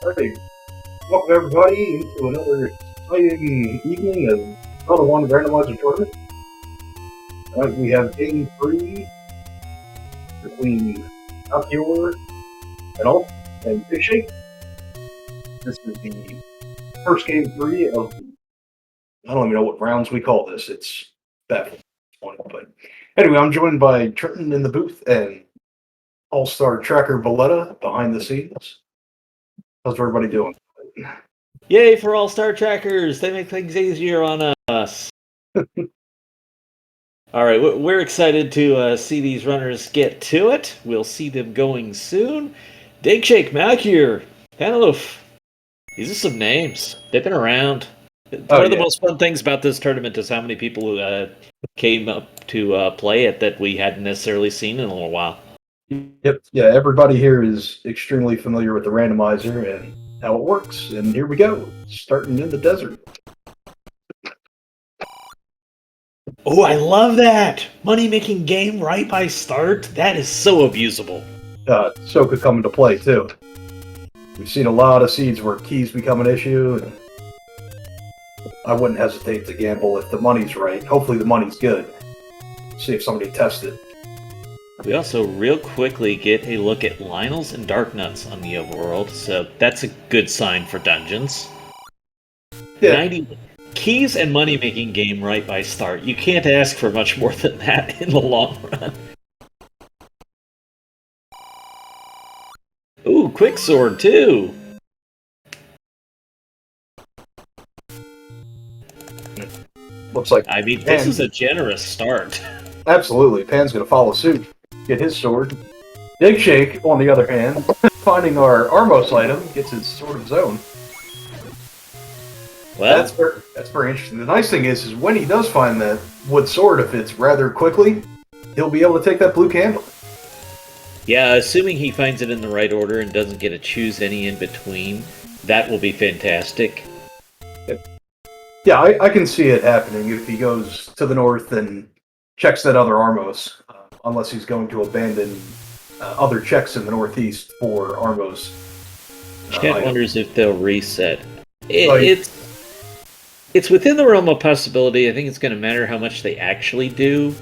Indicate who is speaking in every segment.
Speaker 1: Alright, welcome everybody into another exciting evening of Z1R Randomizer Tournament. We have game 3 between malchior, Panulphe, and digshake. This is the first game 3 of I don't even know what rounds we call this. It's baffling. But anyway, I'm joined by Trenton in the booth and All-Star Tracker Valletta behind the scenes. How's everybody doing?
Speaker 2: Yay for all-star trackers! They make things easier on us. Alright, we're excited to see these runners get to it. We'll see them going soon. Digshake, malchior, Panulphe. These are some names. They've been around. One of the most fun things about this tournament is how many people came up to play it that we hadn't necessarily seen in a little while.
Speaker 1: Yep. Yeah, everybody here is extremely familiar with the randomizer and how it works. And here we go, starting in the desert.
Speaker 2: Oh, I love that! Money-making game right by start? That is so abusable.
Speaker 1: So could come into play, too. We've seen a lot of seeds where keys become an issue, and I wouldn't hesitate to gamble if the money's right. Hopefully the money's good. See if somebody tests it.
Speaker 2: We also real quickly get a look at Lionels and Darknuts on the overworld, so that's a good sign for dungeons.
Speaker 1: Yeah.
Speaker 2: 90 keys and money-making game right by start. You can't ask for much more than that in the long run. Ooh, quicksword too!
Speaker 1: Looks like
Speaker 2: I mean, this is a generous start.
Speaker 1: Absolutely. Pan's going to follow suit. Get his sword. Digshake, on the other hand, finding our Armos item, gets his sword of his own.
Speaker 2: Well,
Speaker 1: that's very interesting. The nice thing is when he does find that wood sword, if it's rather quickly, he'll be able to take that blue candle.
Speaker 2: Yeah, assuming he finds it in the right order and doesn't get to choose any in between, that will be fantastic.
Speaker 1: Yeah, I can see it happening if he goes to the north and checks that other Armos, unless he's going to abandon other checks in the northeast for Armos.
Speaker 2: Chat wonders if they'll reset. It's within the realm of possibility. I think it's going to matter how much they actually do.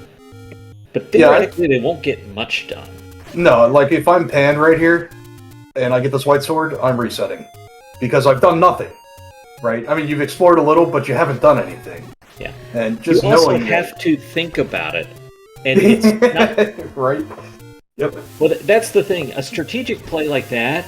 Speaker 2: But theoretically, they won't get much done.
Speaker 1: No, like if I'm Pan right here, and I get this white sword, I'm resetting. Because I've done nothing. Right? I mean, you've explored a little, but you haven't done anything.
Speaker 2: Yeah.
Speaker 1: And just
Speaker 2: you also have to think about it. And it's not...
Speaker 1: Right? Yep.
Speaker 2: Well, that's the thing. A strategic play like that,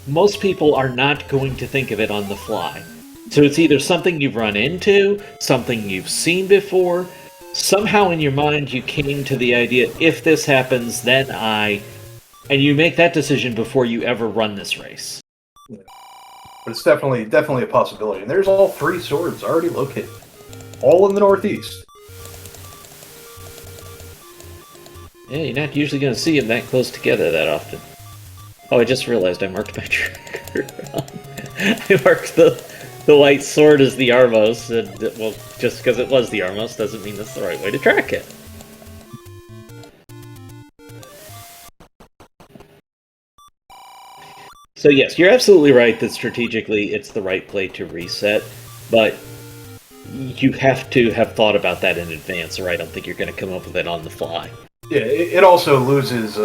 Speaker 2: most people are not going to think of it on the fly. So it's either something you've run into, something you've seen before. Somehow in your mind you came to the idea, if this happens, then I... And you make that decision before you ever run this race.
Speaker 1: Yeah. But it's definitely a possibility. And there's all 3 swords already located. All in the northeast.
Speaker 2: Yeah, you're not usually going to see them that close together that often. Oh, I just realized I marked my tracker. I marked the white sword as the Armos, and, well, just because it was the Armos doesn't mean that's the right way to track it. So yes, you're absolutely right that strategically it's the right play to reset, but you have to have thought about that in advance, or I don't think you're going to come up with it on the fly.
Speaker 1: Yeah, it also loses,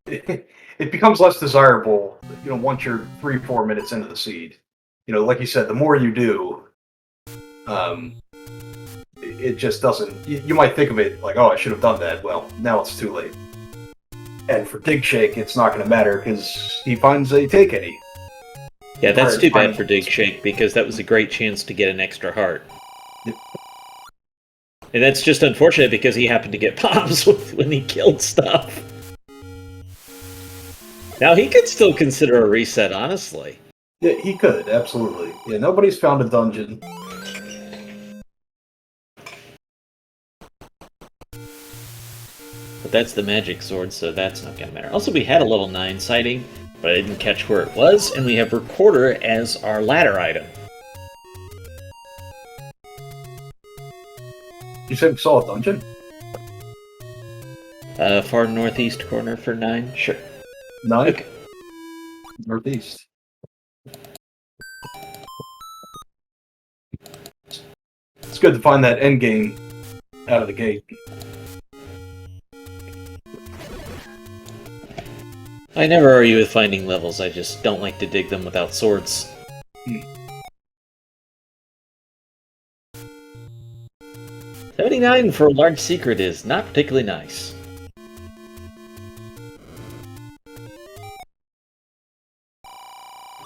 Speaker 1: it becomes less desirable, once you're 3-4 minutes into the seed. Like you said, the more you do, it just doesn't, you might think of it like, oh, I should have done that. Well, now it's too late. And for digshake, it's not going to matter because he finds a take any.
Speaker 2: Yeah, that's too bad for digshake because that was a great chance to get an extra heart.
Speaker 1: Yep.
Speaker 2: And that's just unfortunate because he happened to get bombs when he killed stuff. Now, he could still consider a reset, honestly.
Speaker 1: Yeah, he could, absolutely. Yeah, nobody's found a dungeon.
Speaker 2: But that's the magic sword, so that's not going to matter. Also, we had a level 9 sighting, but I didn't catch where it was, and we have Recorder as our ladder item.
Speaker 1: You said we saw a dungeon?
Speaker 2: Far northeast corner for 9? Sure.
Speaker 1: 9?
Speaker 2: Okay.
Speaker 1: Northeast. It's good to find that end game out of the gate.
Speaker 2: I never argue with finding levels, I just don't like to dig them without swords. 79 for a large secret is not particularly nice.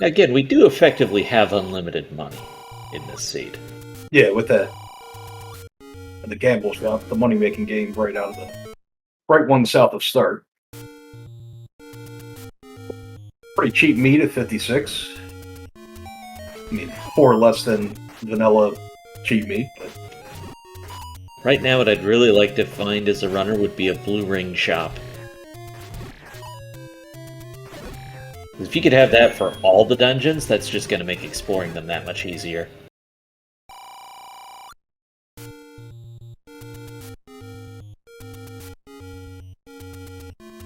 Speaker 2: Again, we do effectively have unlimited money in this seed.
Speaker 1: Yeah, with the gamble shop, the money-making game right one south of start. Pretty cheap meat at 56. I mean, 4 less than vanilla cheap meat, but...
Speaker 2: Right now, what I'd really like to find as a runner would be a blue ring shop. If you could have that for all the dungeons, that's just going to make exploring them that much easier.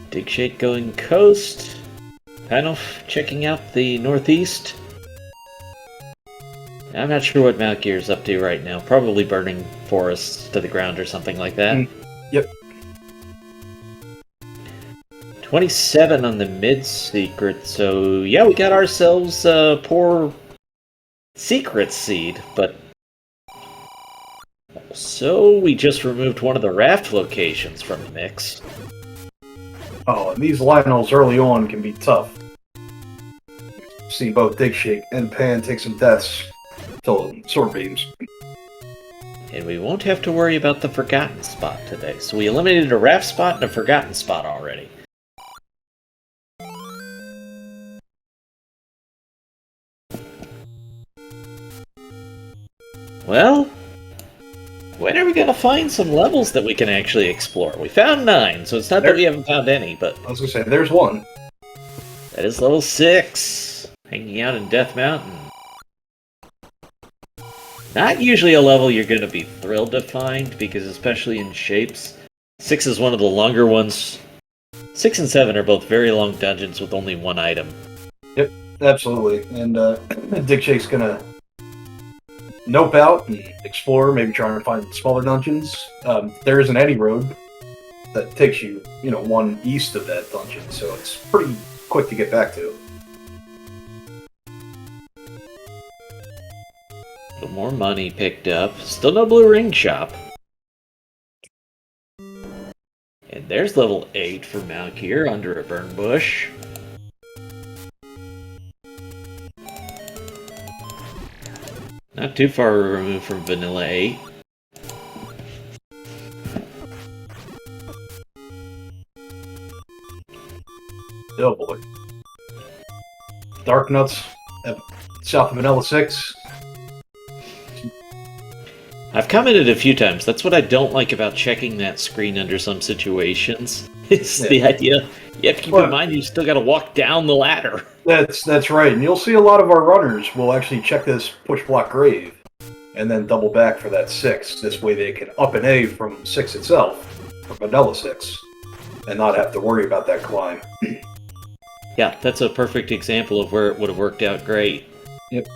Speaker 2: Digshake going coast. Panulphe checking out the northeast. I'm not sure what malchior's up to right now. Probably burning forests to the ground or something like that.
Speaker 1: Yep.
Speaker 2: 27 on the mid-secret, so yeah, we got ourselves a poor secret seed, but... So, we just removed one of the raft locations from the mix.
Speaker 1: Oh, and these Lionels early on can be tough. See both Digshake and Pan take some deaths till sword beams.
Speaker 2: And we won't have to worry about the forgotten spot today. So we eliminated a raft spot and a forgotten spot already. Well, when are we going to find some levels that we can actually explore? We found 9, so it's not that we haven't found any, but...
Speaker 1: I was going to say, there's one.
Speaker 2: That is level 6, hanging out in Death Mountain. Not usually a level you're going to be thrilled to find, because especially in shapes, 6 is one of the longer ones. 6 and 7 are both very long dungeons with only one item.
Speaker 1: Yep, absolutely. And Digshake's going to nope out and explore, maybe try and find smaller dungeons. There isn't any road that takes you, one east of that dungeon, so it's pretty quick to get back to.
Speaker 2: More money picked up. Still no blue ring shop. And there's level 8 for Malchior under a burn bush. Not too far removed from Vanilla 8.
Speaker 1: Oh boy. Dark Nuts south of Vanilla 6.
Speaker 2: I've commented a few times, that's what I don't like about checking that screen under some situations. It's the idea, you have to keep in mind you still gotta walk down the ladder.
Speaker 1: That's right, and you'll see a lot of our runners will actually check this push block grave, and then double back for that 6. This way they can up an A from 6 itself, from Vanilla 6, and not have to worry about that climb.
Speaker 2: Yeah, that's a perfect example of where it would have worked out great.
Speaker 1: Yep.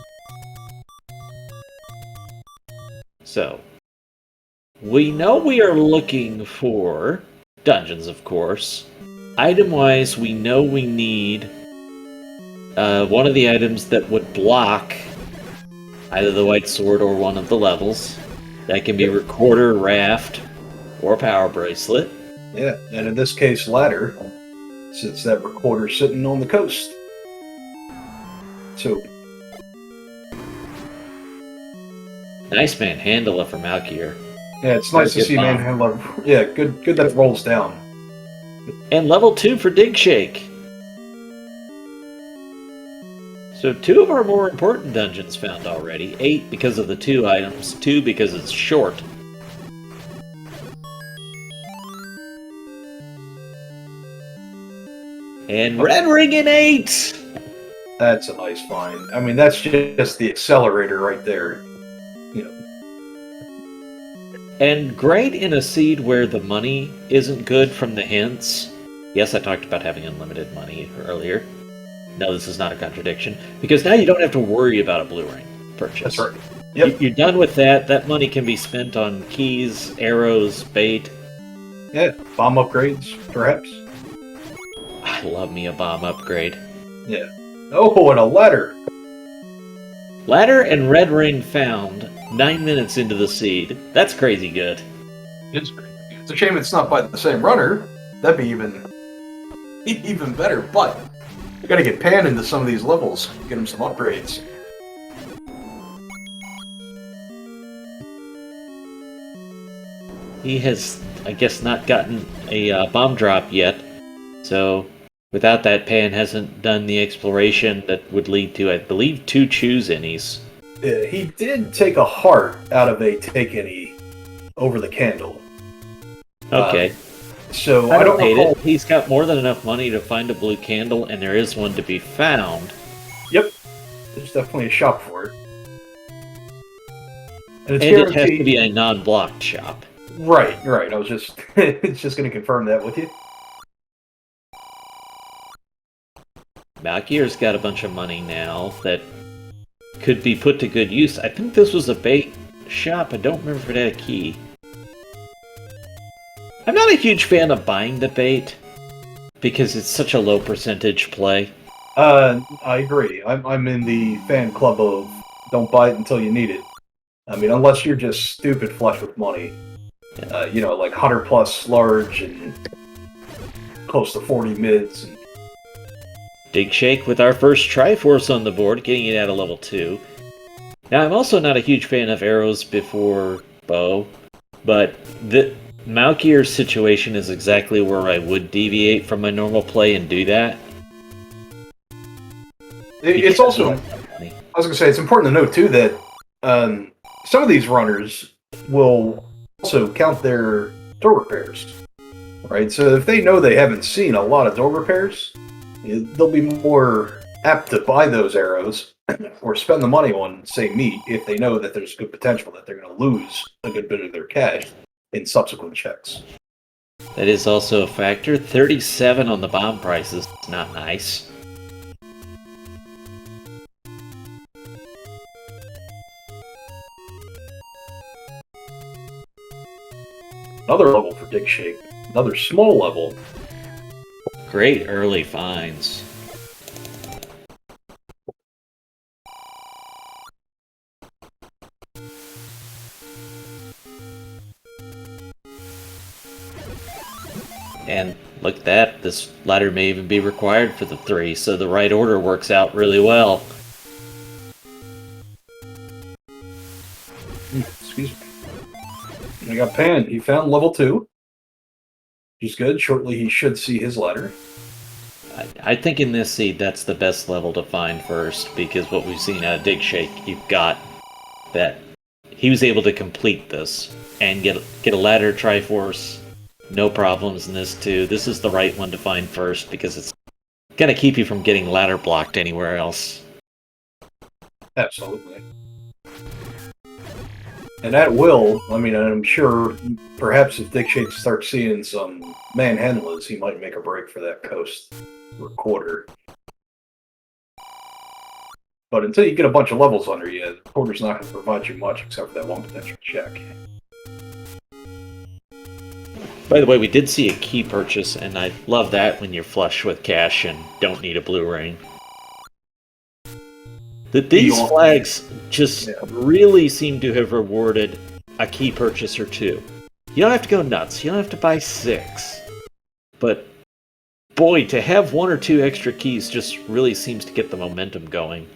Speaker 2: So, we know we are looking for dungeons, of course. Item-wise, we know we need one of the items that would block either the white sword or one of the levels. That can be Recorder, Raft, or Power Bracelet.
Speaker 1: Yeah, and in this case, Ladder, since that Recorder's sitting on the coast. So...
Speaker 2: Nice manhandler from Malchior.
Speaker 1: Yeah, it's nice to see manhandler. Yeah, good that it rolls down.
Speaker 2: And level 2 for Digshake. So 2 of our more important dungeons found already. 8 because of the 2 items, 2 because it's short. And Red Ring in 8!
Speaker 1: That's a nice find. I mean, that's just the accelerator right there.
Speaker 2: And great in a seed where the money isn't good from the hints. Yes, I talked about having unlimited money earlier. no, this is not a contradiction, because now you don't have to worry about a blue ring purchase.
Speaker 1: That's right. Yep.
Speaker 2: You're done with that. That money can be spent on keys, arrows, bait.
Speaker 1: Yeah, bomb upgrades, perhaps.
Speaker 2: I love me a bomb upgrade.
Speaker 1: Yeah. Oh, and a ladder.
Speaker 2: Ladder and red ring found 9 minutes into the seed. That's crazy good.
Speaker 1: It's great. It's a shame it's not by the same runner. That'd be even better. But you got to get Pan into some of these levels. Get him some upgrades.
Speaker 2: He has, I guess, not gotten a bomb drop yet. So, without that, Pan hasn't done the exploration that would lead to, I believe, 2 choose any's.
Speaker 1: He did take a heart out of a take any over the candle.
Speaker 2: Okay.
Speaker 1: So
Speaker 2: I don't
Speaker 1: know
Speaker 2: hate
Speaker 1: how...
Speaker 2: it. He's got more than enough money to find a blue candle, and there is one to be found.
Speaker 1: Yep. There's definitely a shop for it.
Speaker 2: And it has to be a non-blocked shop.
Speaker 1: Right. I was just just going to confirm that with you.
Speaker 2: Malchior's got a bunch of money now that could be put to good use. I think this was a bait shop. I don't remember if it had a key. I'm not a huge fan of buying the bait because it's such a low percentage play.
Speaker 1: I agree. I'm in the fan club of don't buy it until you need it. I mean, unless you're just stupid flush with money. Like 100 plus large and close to 40 mids. And...
Speaker 2: Digshake with our first Triforce on the board, getting it out of level 2. Now, I'm also not a huge fan of arrows before bow, but the Malchior's situation is exactly where I would deviate from my normal play and do that.
Speaker 1: It's also, I was going to say, it's important to note too that some of these runners will also count their door repairs, right? So if they know they haven't seen a lot of door repairs, they'll be more apt to buy those arrows or spend the money on, say, meat if they know that there's good potential that they're going to lose a good bit of their cash in subsequent checks.
Speaker 2: That is also a factor. 37 on the bomb prices. It's not nice.
Speaker 1: Another level for Digshake. Another small level.
Speaker 2: Great early finds. And look at that, this ladder may even be required for the 3, so the right order works out really well.
Speaker 1: Excuse me. I got Pan. He found level 2. Which is good. Shortly he should see his ladder.
Speaker 2: I think in this seed that's the best level to find first, because what we've seen out of Digshake, you've got that he was able to complete this and get a ladder Triforce. No problems in this too. This is the right one to find first because it's gonna keep you from getting ladder blocked anywhere else.
Speaker 1: Absolutely. And at will, I mean, I'm sure perhaps if Digshake starts seeing some manhandlers, he might make a break for that coast or quarter. But until you get a bunch of levels under you, the quarter's not going to provide you much except for that one potential check.
Speaker 2: By the way, we did see a key purchase, and I love that when you're flush with cash and don't need a blue ring. These flags just really seem to have rewarded a key purchase or 2. You don't have to go nuts. You don't have to buy 6. But, boy, to have 1 or 2 extra keys just really seems to get the momentum going.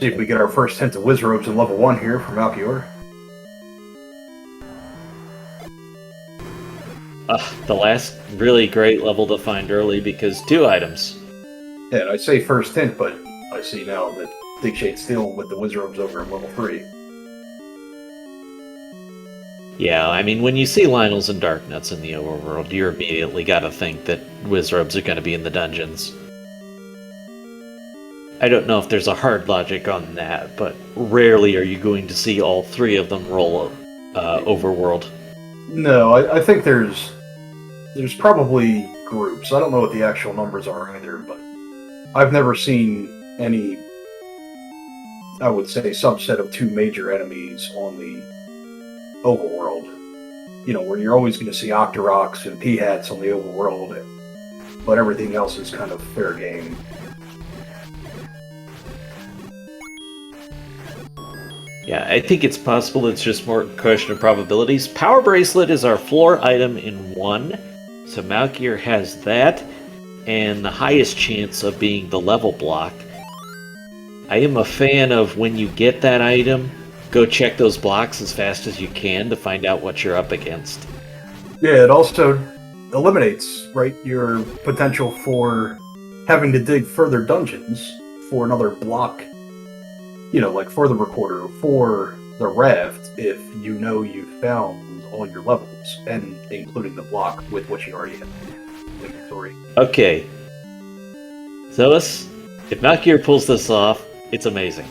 Speaker 1: See if we get our first hint of Wizrobes in level 1 here from Malchior.
Speaker 2: The last really great level to find early because 2 items.
Speaker 1: Yeah, and I say first hint, but I see now that Digshake's dealing with the Wizrobes over in level 3.
Speaker 2: Yeah, I mean, when you see Lionels and Darknuts in the overworld, you immediately gotta think that Wizrobes are gonna be in the dungeons. I don't know if there's a hard logic on that, but rarely are you going to see all 3 of them roll overworld.
Speaker 1: No, I think there's probably groups. I don't know what the actual numbers are either, but I've never seen any, I would say, subset of two major enemies on the overworld. Where you're always going to see Octoroks and P-Hats on the overworld, but everything else is kind of fair game.
Speaker 2: Yeah, I think it's possible it's just more a question of probabilities. Power Bracelet is our floor item in 1, so Malchior has that, and the highest chance of being the level block. I am a fan of when you get that item, go check those blocks as fast as you can to find out what you're up against.
Speaker 1: Yeah, it also eliminates, right, your potential for having to dig further dungeons for another block. Like for the recorder, for the raft, if you know you've found all your levels, and including the block with what you already have in inventory.
Speaker 2: Okay. Zoas, if Malchior pulls this off, it's amazing.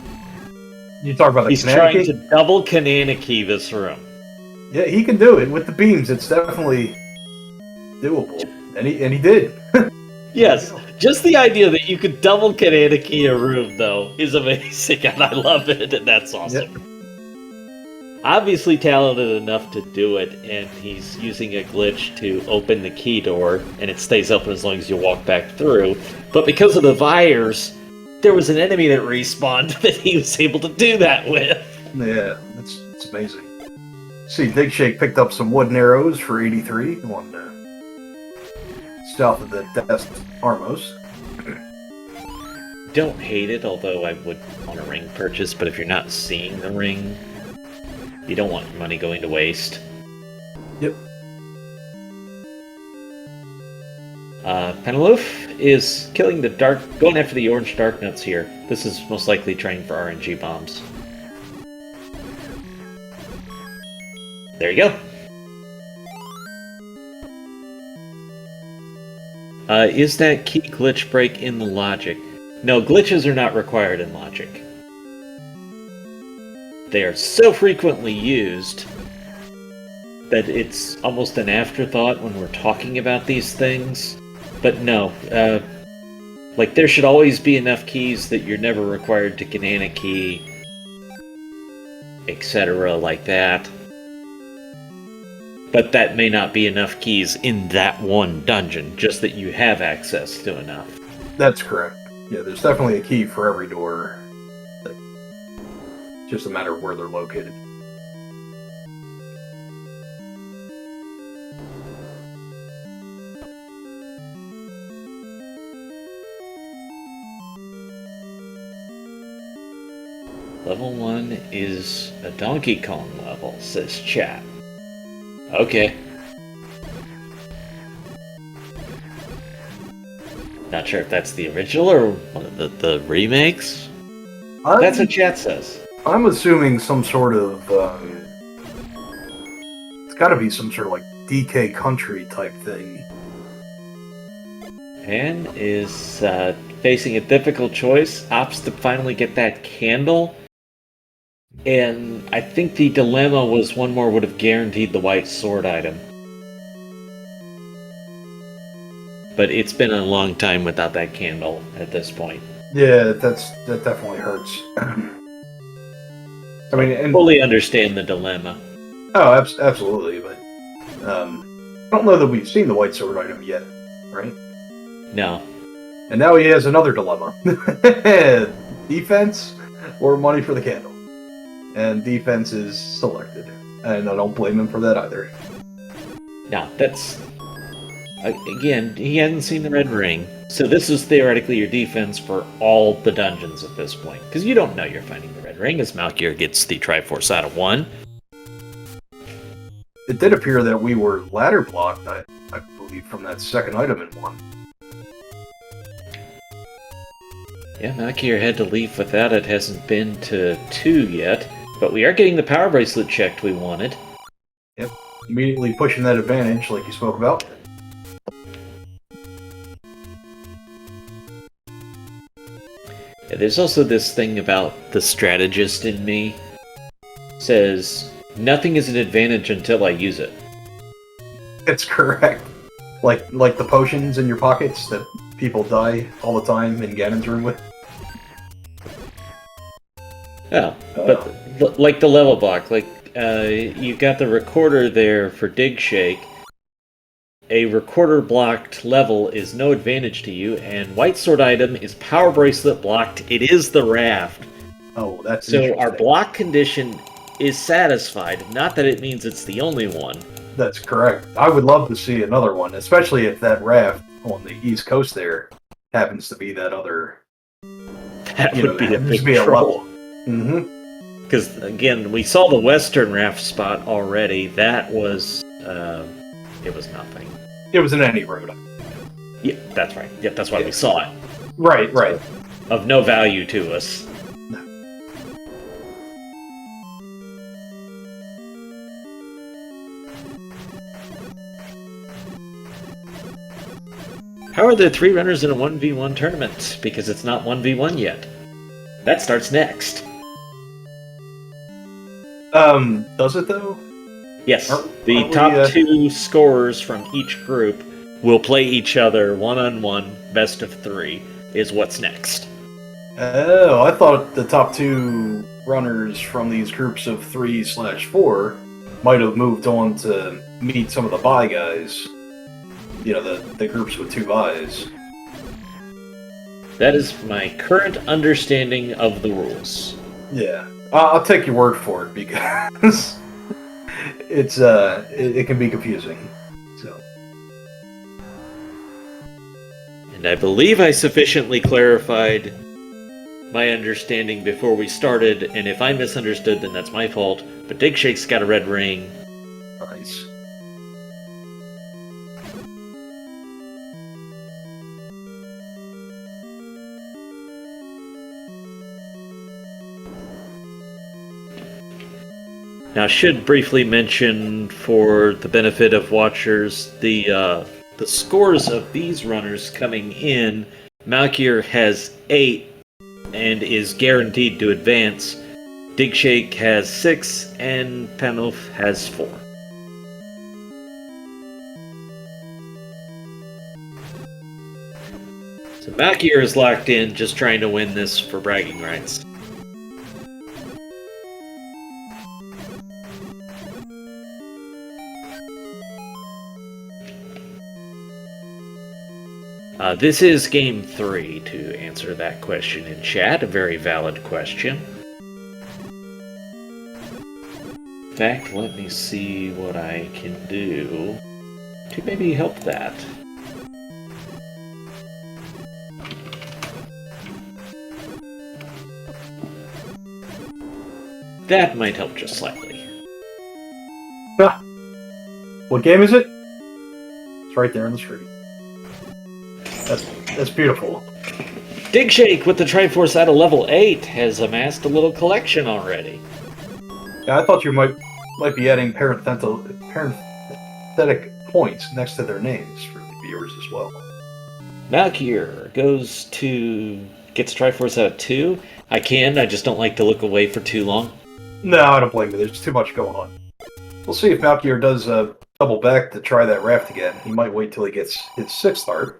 Speaker 1: You talk about the
Speaker 2: He's trying to double Kananaki this room.
Speaker 1: Yeah, he can do it. With the beams, it's definitely doable. And he did.
Speaker 2: Yes, just the idea that you could double Kananaki a room, though, is amazing, and I love it, and that's awesome. Yep. Obviously talented enough to do it, and he's using a glitch to open the key door, and it stays open as long as you walk back through. But because of the Vires, there was an enemy that respawned that he was able to do that with.
Speaker 1: Yeah, it's amazing. See, Digshake picked up some wooden arrows for 83 on south of the Dest Armos.
Speaker 2: Don't hate it, although I would want a ring purchase, but if you're not seeing the ring, you don't want your money going to waste.
Speaker 1: Yep.
Speaker 2: Panulphe is killing going after the orange dark nuts here. This is most likely trained for RNG bombs. There you go. Is that key glitch break in the logic? No, glitches are not required in logic. They are so frequently used that it's almost an afterthought when we're talking about these things. But no, there should always be enough keys that you're never required to Kananaki, etc. like that. But that may not be enough keys in that one dungeon, just that you have access to enough.
Speaker 1: That's correct. Yeah, there's definitely a key for every door. It's just a matter of where they're located.
Speaker 2: Level 1 is a Donkey Kong level, says chat. Okay. Not sure if that's the original or one of the remakes. That's what chat says.
Speaker 1: I'm assuming some sort of... it's gotta be some sort of DK Country type thing.
Speaker 2: Pan is facing a difficult choice. Opts to finally get that candle. And I think the dilemma was one more would have guaranteed the white sword item. But it's been a long time without that candle at this point.
Speaker 1: Yeah, that definitely hurts. I mean,
Speaker 2: I fully understand the dilemma.
Speaker 1: Oh, absolutely, but I don't know that we've seen the white sword item yet, right?
Speaker 2: No.
Speaker 1: And now he has another dilemma. Defense or money for the candle. And defense is selected. And I don't blame him for that either.
Speaker 2: No, that's... Again, he hadn't seen the red ring. So this is theoretically your defense for all the dungeons at this point. Because you don't know you're finding the red ring as Malchior gets the Triforce out of 1.
Speaker 1: It did appear that we were ladder blocked, I believe, from that second item in 1.
Speaker 2: Yeah, Malchior had to leave without it. Hasn't been to 2 yet. But we are getting the power bracelet checked we wanted.
Speaker 1: Yep. Immediately pushing that advantage like you spoke about.
Speaker 2: Yeah, there's also this thing about the strategist in me. Says, nothing is an advantage until I use it.
Speaker 1: It's correct. Like the potions in your pockets that people die all the time in Ganon's room with.
Speaker 2: Yeah, but like the level block, like you got the recorder there for digshake. A recorder blocked level is no advantage to you, and white sword item is power bracelet blocked. It is the raft.
Speaker 1: Oh, that's
Speaker 2: so our block condition is satisfied. Not that it means it's the only one.
Speaker 1: That's correct. I would love to see another one, especially if that raft on the East Coast there happens to be that other.
Speaker 2: That would be a big trouble.
Speaker 1: Mm-hmm.
Speaker 2: Because again, we saw the Western raft spot already. That was it was nothing.
Speaker 1: It was in any road.
Speaker 2: Yeah, that's right. Yeah, that's why we saw it.
Speaker 1: Right.
Speaker 2: Of no value to us. How are there 3 runners in a 1v1 tournament? Because it's not 1v1 yet. That starts next.
Speaker 1: Does it though?
Speaker 2: Yes. The top 2 scorers from each group will play each other one-on-one, best of 3, is what's next.
Speaker 1: Oh, I thought the top 2 runners from these groups of 3/4 might have moved on to meet some of the bye guys. You know, the groups with 2 buys.
Speaker 2: That is my current understanding of the rules.
Speaker 1: Yeah. I'll take your word for it, because it can be confusing. So.
Speaker 2: And I believe I sufficiently clarified my understanding before we started, and if I misunderstood, then that's my fault. But Digshake's got a red ring.
Speaker 1: Nice.
Speaker 2: Now, I should briefly mention, for the benefit of watchers, the scores of these runners coming in. Malchior has 8 and is guaranteed to advance. Digshake has 6 and Panulphe has 4. So Malchior is locked in, just trying to win this for bragging rights. This is game 3, to answer that question in chat. A very valid question. In fact, let me see what I can do to maybe help that. That might help just slightly.
Speaker 1: What game is it? It's right there on the screen. That's beautiful.
Speaker 2: Digshake with the Triforce at a level 8 has amassed a little collection already.
Speaker 1: Yeah, I thought you might be adding parenthetic points next to their names for the viewers as well.
Speaker 2: Malchior gets Triforce out of 2. I just don't like to look away for too long.
Speaker 1: No, I don't blame you. There's too much going on. We'll see if Malchior does double back to try that raft again. He might wait till he gets his 6th heart.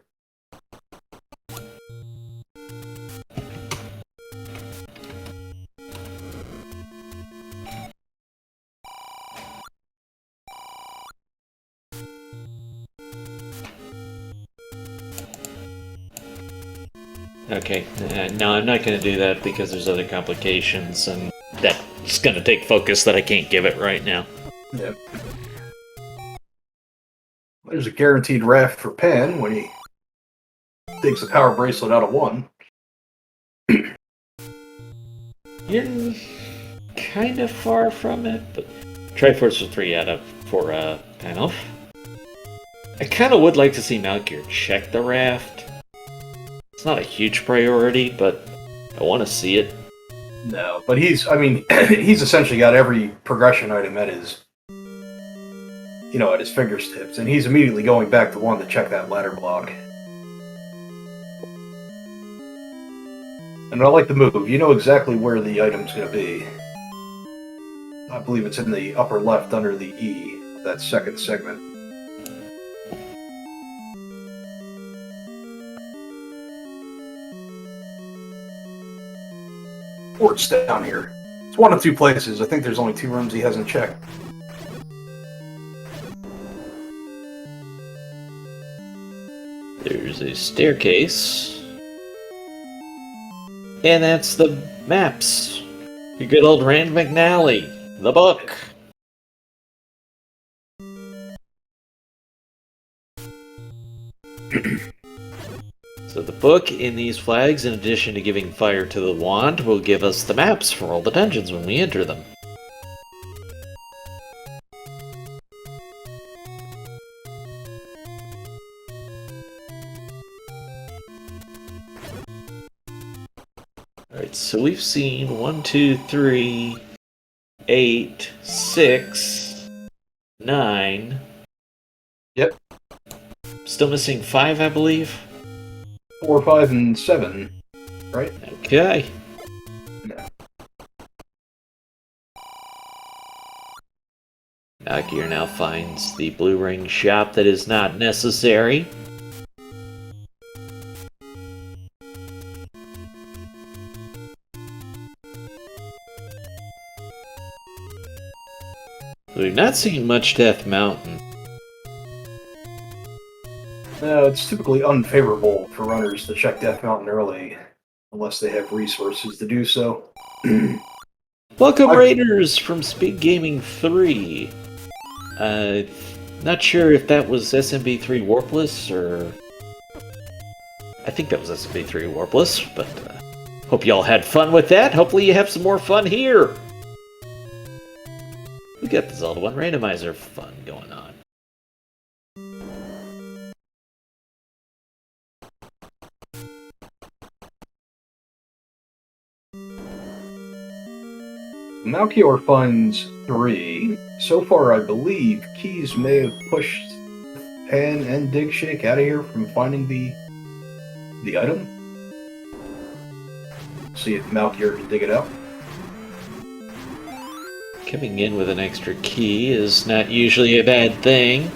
Speaker 2: Okay, no, I'm not going to do that because there's other complications, and that's going to take focus that I can't give it right now.
Speaker 1: Yep. There's a guaranteed raft for Pan when he takes a power bracelet out of 1.
Speaker 2: You're kind of far from it, but Triforce for 3 out of 4 Panulphe. I kind of would like to see Malchior check the raft. It's not a huge priority, but I want to see it.
Speaker 1: No, but he's essentially got every progression item at his fingertips, and he's immediately going back to 1 to check that ladder block. And I like the move. You know exactly where the item's going to be. I believe it's in the upper left under the E, that second segment. ports down here. It's one of two places. I think there's only 2 rooms he hasn't checked.
Speaker 2: There's a staircase. And that's the maps. Your good old Rand McNally. The book. So the book in these flags, in addition to giving fire to the wand, will give us the maps for all the dungeons when we enter them. Alright, so we've seen 1, 2, 3, 8, 6, 9.
Speaker 1: Yep.
Speaker 2: Still missing 5, I believe.
Speaker 1: 4, 5, and 7, right?
Speaker 2: Okay.
Speaker 1: Yeah.
Speaker 2: Malchior now finds the blue ring shop that is not necessary. We've not seen much Death Mountain.
Speaker 1: No, it's typically unfavorable for runners to check Death Mountain early, unless they have resources to do so.
Speaker 2: Welcome, Raiders from SpeedGaming 3. Not sure if that was SMB3 Warpless or... I think that was SMB3 Warpless, but hope y'all had fun with that. Hopefully you have some more fun here. We got the Zelda 1 Randomizer fun going on.
Speaker 1: Malchior finds 3. So far, I believe Keys may have pushed Pan and Digshake out of here from finding the item. See if Malchior can dig it out.
Speaker 2: Coming in with an extra key is not usually a bad thing.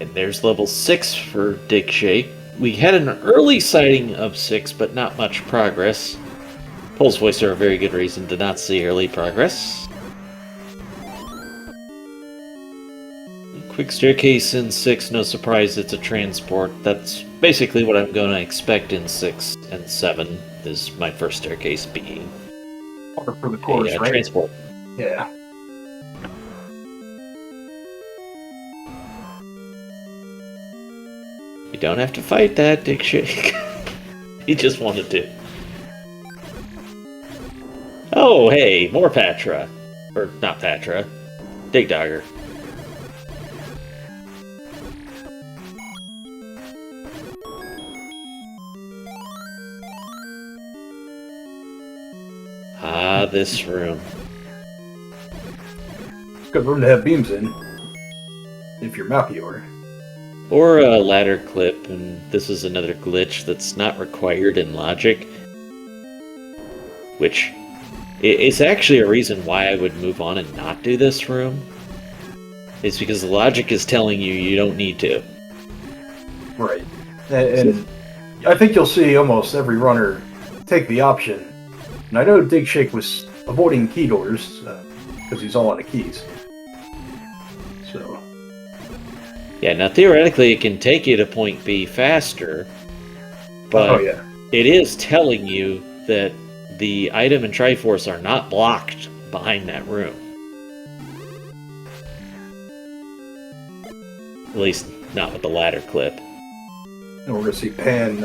Speaker 2: And there's level 6 for Digshake. We had an early sighting of 6, but not much progress. Pole's voice are a very good reason to not see early progress. Quick staircase in 6, no surprise, it's a transport. That's basically what I'm going to expect in 6 and 7, is my first staircase being
Speaker 1: Or for the course, right?
Speaker 2: Transport.
Speaker 1: Yeah.
Speaker 2: You don't have to fight that, Digshake. He just wanted to. Oh, hey, more Patra. Or, not Patra. Digdogger. Ah, this room.
Speaker 1: Good room to have beams in. If you're Malchior.
Speaker 2: Or a ladder clip, and this is another glitch that's not required in logic. Which is actually a reason why I would move on and not do this room. It's because the logic is telling you you don't need to.
Speaker 1: Right. And I think you'll see almost every runner take the option. And I know Digshake was avoiding key doors, because he's all out of keys. So...
Speaker 2: Yeah, now theoretically it can take you to point B faster, but it is telling you that the item and Triforce are not blocked behind that room. At least not with the ladder clip.
Speaker 1: And we're going to see Pan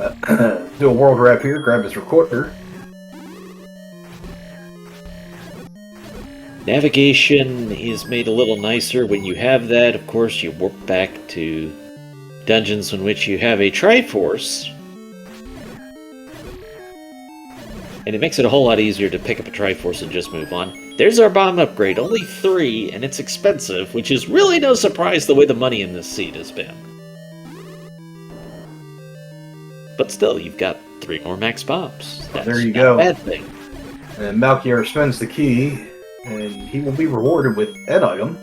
Speaker 1: do a world wrap here, grab his recorder.
Speaker 2: Navigation is made a little nicer when you have that. Of course, you warp back to dungeons in which you have a Triforce. And it makes it a whole lot easier to pick up a Triforce and just move on. There's our bomb upgrade, only 3, and it's expensive, which is really no surprise the way the money in this seed has been. But still, you've got 3 more max bombs. That's
Speaker 1: there you
Speaker 2: not
Speaker 1: go.
Speaker 2: a bad thing.
Speaker 1: And Malchior spends the key, and he will be rewarded with an item.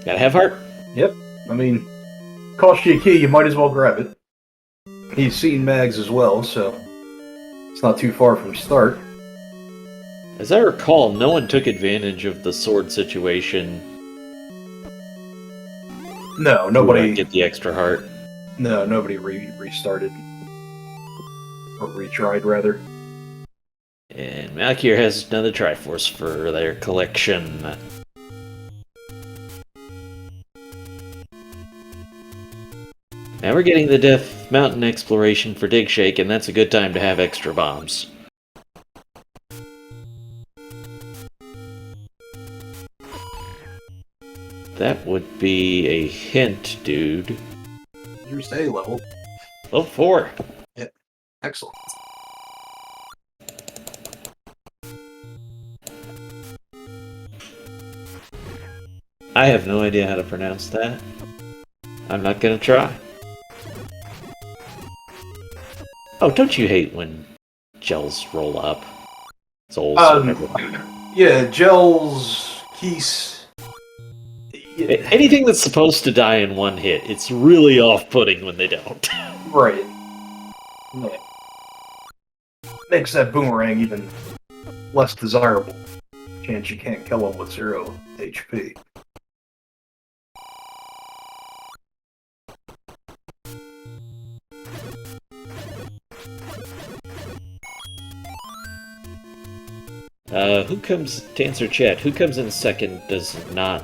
Speaker 2: Gotta have heart.
Speaker 1: Yep. I mean, cost you a key, you might as well grab it. He's seen mags as well, so it's not too far from start.
Speaker 2: As I recall, no one took advantage of the sword situation.
Speaker 1: No, nobody
Speaker 2: get the extra heart.
Speaker 1: No, nobody restarted or retried rather.
Speaker 2: And Malchior has another Triforce for their collection. Now we're getting the Death Mountain exploration for Digshake, and that's a good time to have extra bombs. That would be a hint, dude.
Speaker 1: Here's the A level.
Speaker 2: Level 4.
Speaker 1: Yeah, excellent.
Speaker 2: I have no idea how to pronounce that. I'm not gonna try. Oh, don't you hate when gels roll up? Souls.
Speaker 1: Yeah, gels, keys.
Speaker 2: Yeah. Anything that's supposed to die in one hit, it's really off-putting when they don't.
Speaker 1: Right. Yeah. Makes that boomerang even less desirable. Chance you can't kill him with 0 HP.
Speaker 2: Who comes to answer chat? Who comes in second does not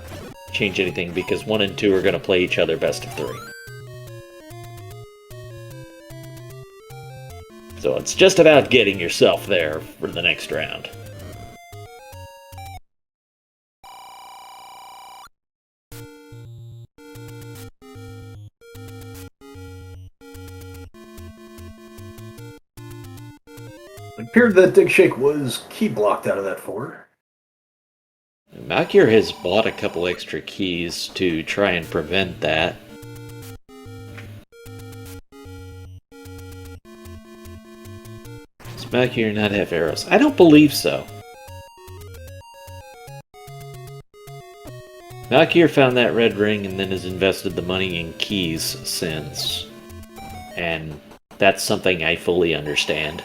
Speaker 2: change anything because 1 and 2 are going to play each other best of 3. So it's just about getting yourself there for the next round.
Speaker 1: It appeared that digshake was key blocked out of that 4.
Speaker 2: Malchior has bought a couple extra keys to try and prevent that. Does Malchior not have arrows? I don't believe so. Malchior found that red ring and then has invested the money in keys since. And that's something I fully understand.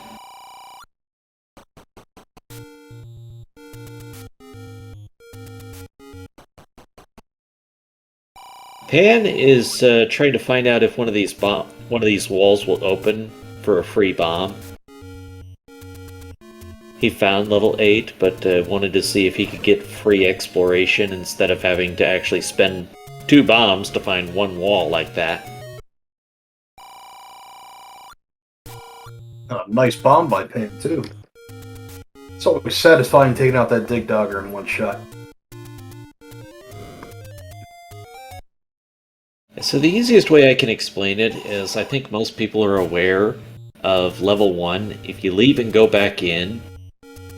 Speaker 2: Pan is trying to find out if one of these walls will open for a free bomb. He found level 8, but wanted to see if he could get free exploration instead of having to actually spend 2 bombs to find 1 wall like that.
Speaker 1: Nice bomb by Pan, too. It's always satisfying taking out that dig dogger in 1 shot.
Speaker 2: So the easiest way I can explain it is I think most people are aware of level 1. If you leave and go back in,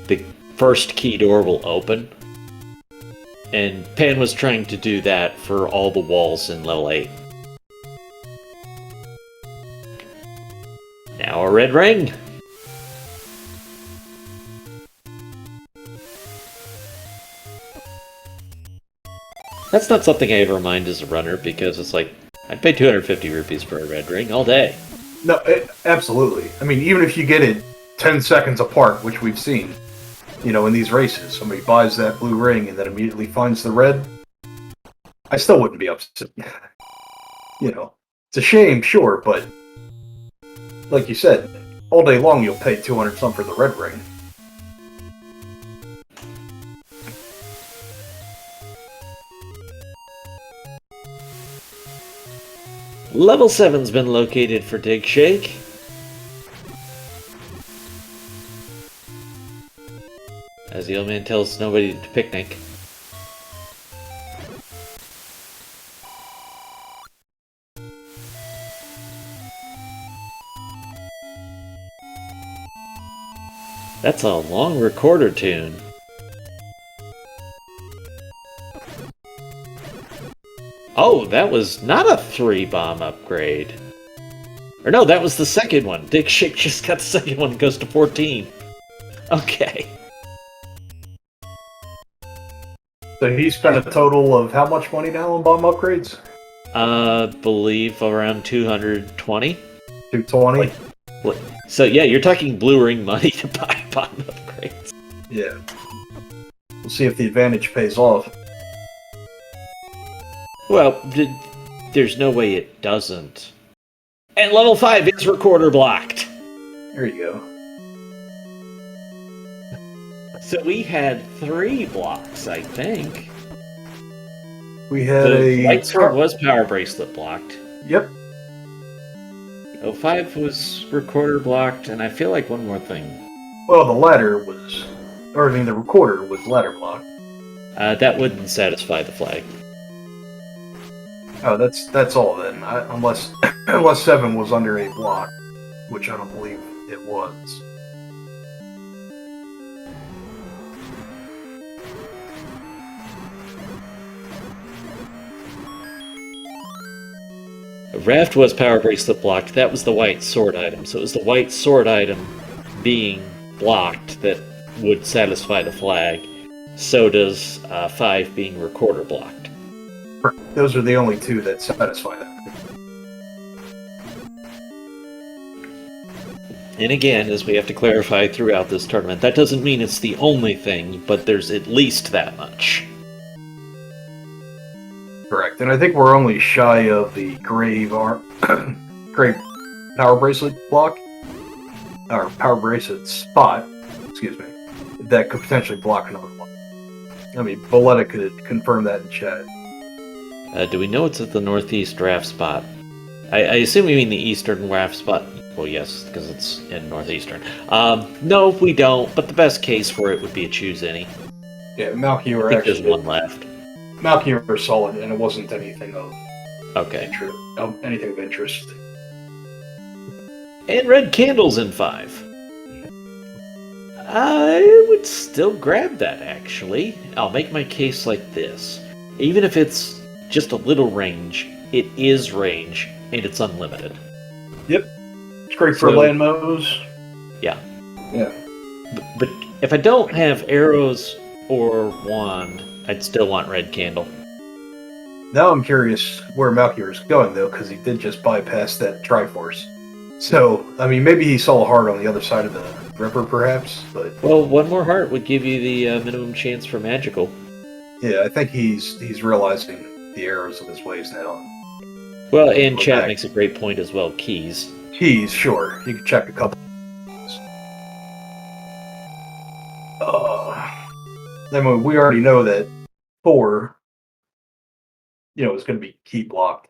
Speaker 2: the first key door will open. And Pan was trying to do that for all the walls in level 8. Now a red ring! That's not something I ever mind as a runner, because it's like, I'd pay 250 rupees for a red ring all day.
Speaker 1: No, absolutely. I mean, even if you get it 10 seconds apart, which we've seen, you know, in these races, somebody buys that blue ring and then immediately finds the red, I still wouldn't be upset. You know, it's a shame, sure, but like you said, all day long you'll pay 200 some for the red ring.
Speaker 2: Level 7's been located for Digshake. As the old man tells nobody to picnic. That's a long recorder tune. Oh, that was not a 3-bomb upgrade. Or no, that was the second one. Digshake just got the second one and goes to 14. Okay.
Speaker 1: So he spent a total of how much money now on bomb upgrades?
Speaker 2: Believe around 220.
Speaker 1: 220?
Speaker 2: So yeah, you're talking blue ring money to buy bomb upgrades.
Speaker 1: Yeah. We'll see if the advantage pays off.
Speaker 2: Well, there's no way it doesn't. And level 5 is recorder blocked.
Speaker 1: There you go.
Speaker 2: So we had 3 blocks, I think.
Speaker 1: We had
Speaker 2: The white sword was power bracelet blocked.
Speaker 1: Yep.
Speaker 2: 05 was recorder blocked, and I feel like one more thing.
Speaker 1: Well, the recorder was ladder blocked.
Speaker 2: That wouldn't satisfy the flag.
Speaker 1: Oh, that's all then. Unless 7 was under a block, which I don't believe it was.
Speaker 2: Raft was power bracelet blocked. That was the white sword item. So it was the white sword item being blocked that would satisfy the flag. So does 5 being recorder blocked.
Speaker 1: Those are the only 2 that satisfy that.
Speaker 2: And again, as we have to clarify throughout this tournament, that doesn't mean it's the only thing, but there's at least that much.
Speaker 1: Correct, and I think we're only shy of the grave power bracelet block, or power bracelet spot, excuse me, that could potentially block another one. I mean, Boletta could confirm that in chat.
Speaker 2: Do we know it's at the northeast raft spot? I assume you mean the eastern raft spot. Well, yes, because it's in northeastern. No, we don't, but the best case for it would be a choose any.
Speaker 1: Yeah, Malchior
Speaker 2: I think
Speaker 1: actually.
Speaker 2: there's one left.
Speaker 1: Malchior was solid, and it wasn't anything of
Speaker 2: anything
Speaker 1: of interest.
Speaker 2: And red candles in 5. I would still grab that, actually. I'll make my case like this. Even if it's just a little range, it is range, and it's unlimited.
Speaker 1: Yep. It's great for land mows.
Speaker 2: Yeah.
Speaker 1: Yeah.
Speaker 2: But if I don't have arrows or wand, I'd still want red candle.
Speaker 1: Now I'm curious where Malchior is going, though, because he did just bypass that Triforce. So, I mean, maybe he saw a heart on the other side of the river, perhaps, but...
Speaker 2: Well, one more heart would give you the minimum chance for magical.
Speaker 1: Yeah, I think he's realizing the errors of his ways now.
Speaker 2: Well, and chat makes a great point as well, keys.
Speaker 1: Keys, sure. You can check a couple. I mean, we already know that 4, is going to be key blocked.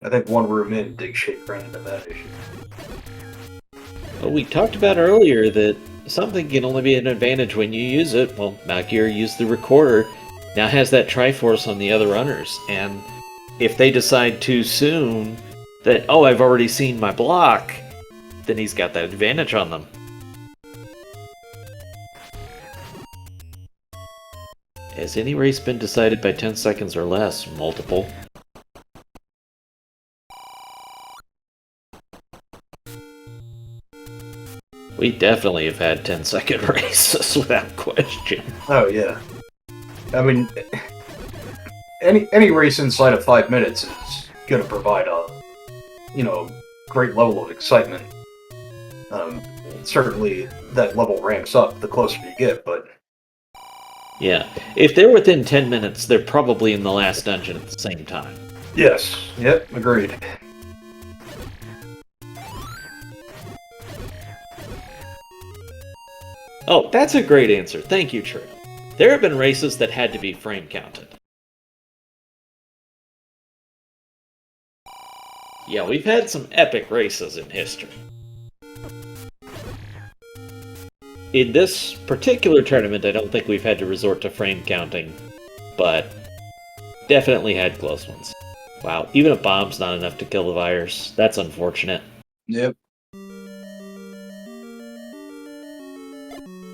Speaker 1: I think one room in digshake ran into that issue.
Speaker 2: Well, we talked about earlier that something can only be an advantage when you use it. Well, Malchior used the recorder, now has that Triforce on the other runners, and if they decide too soon that, oh, I've already seen my block, then he's got that advantage on them. Has any race been decided by 10 seconds or less? Multiple. We definitely have had 10-second races without question.
Speaker 1: Oh, yeah. I mean, any race inside of 5 minutes is going to provide a, great level of excitement. Certainly, that level ramps up the closer you get, but...
Speaker 2: Yeah, if they're within 10 minutes, they're probably in the last dungeon at the same time.
Speaker 1: Yes, yep, agreed.
Speaker 2: Oh, that's a great answer. Thank you, True. There have been races that had to be frame counted. Yeah, we've had some epic races in history. In this particular tournament, I don't think we've had to resort to frame counting, but definitely had close ones. Wow, even a bomb's not enough to kill the virus. That's unfortunate.
Speaker 1: Yep.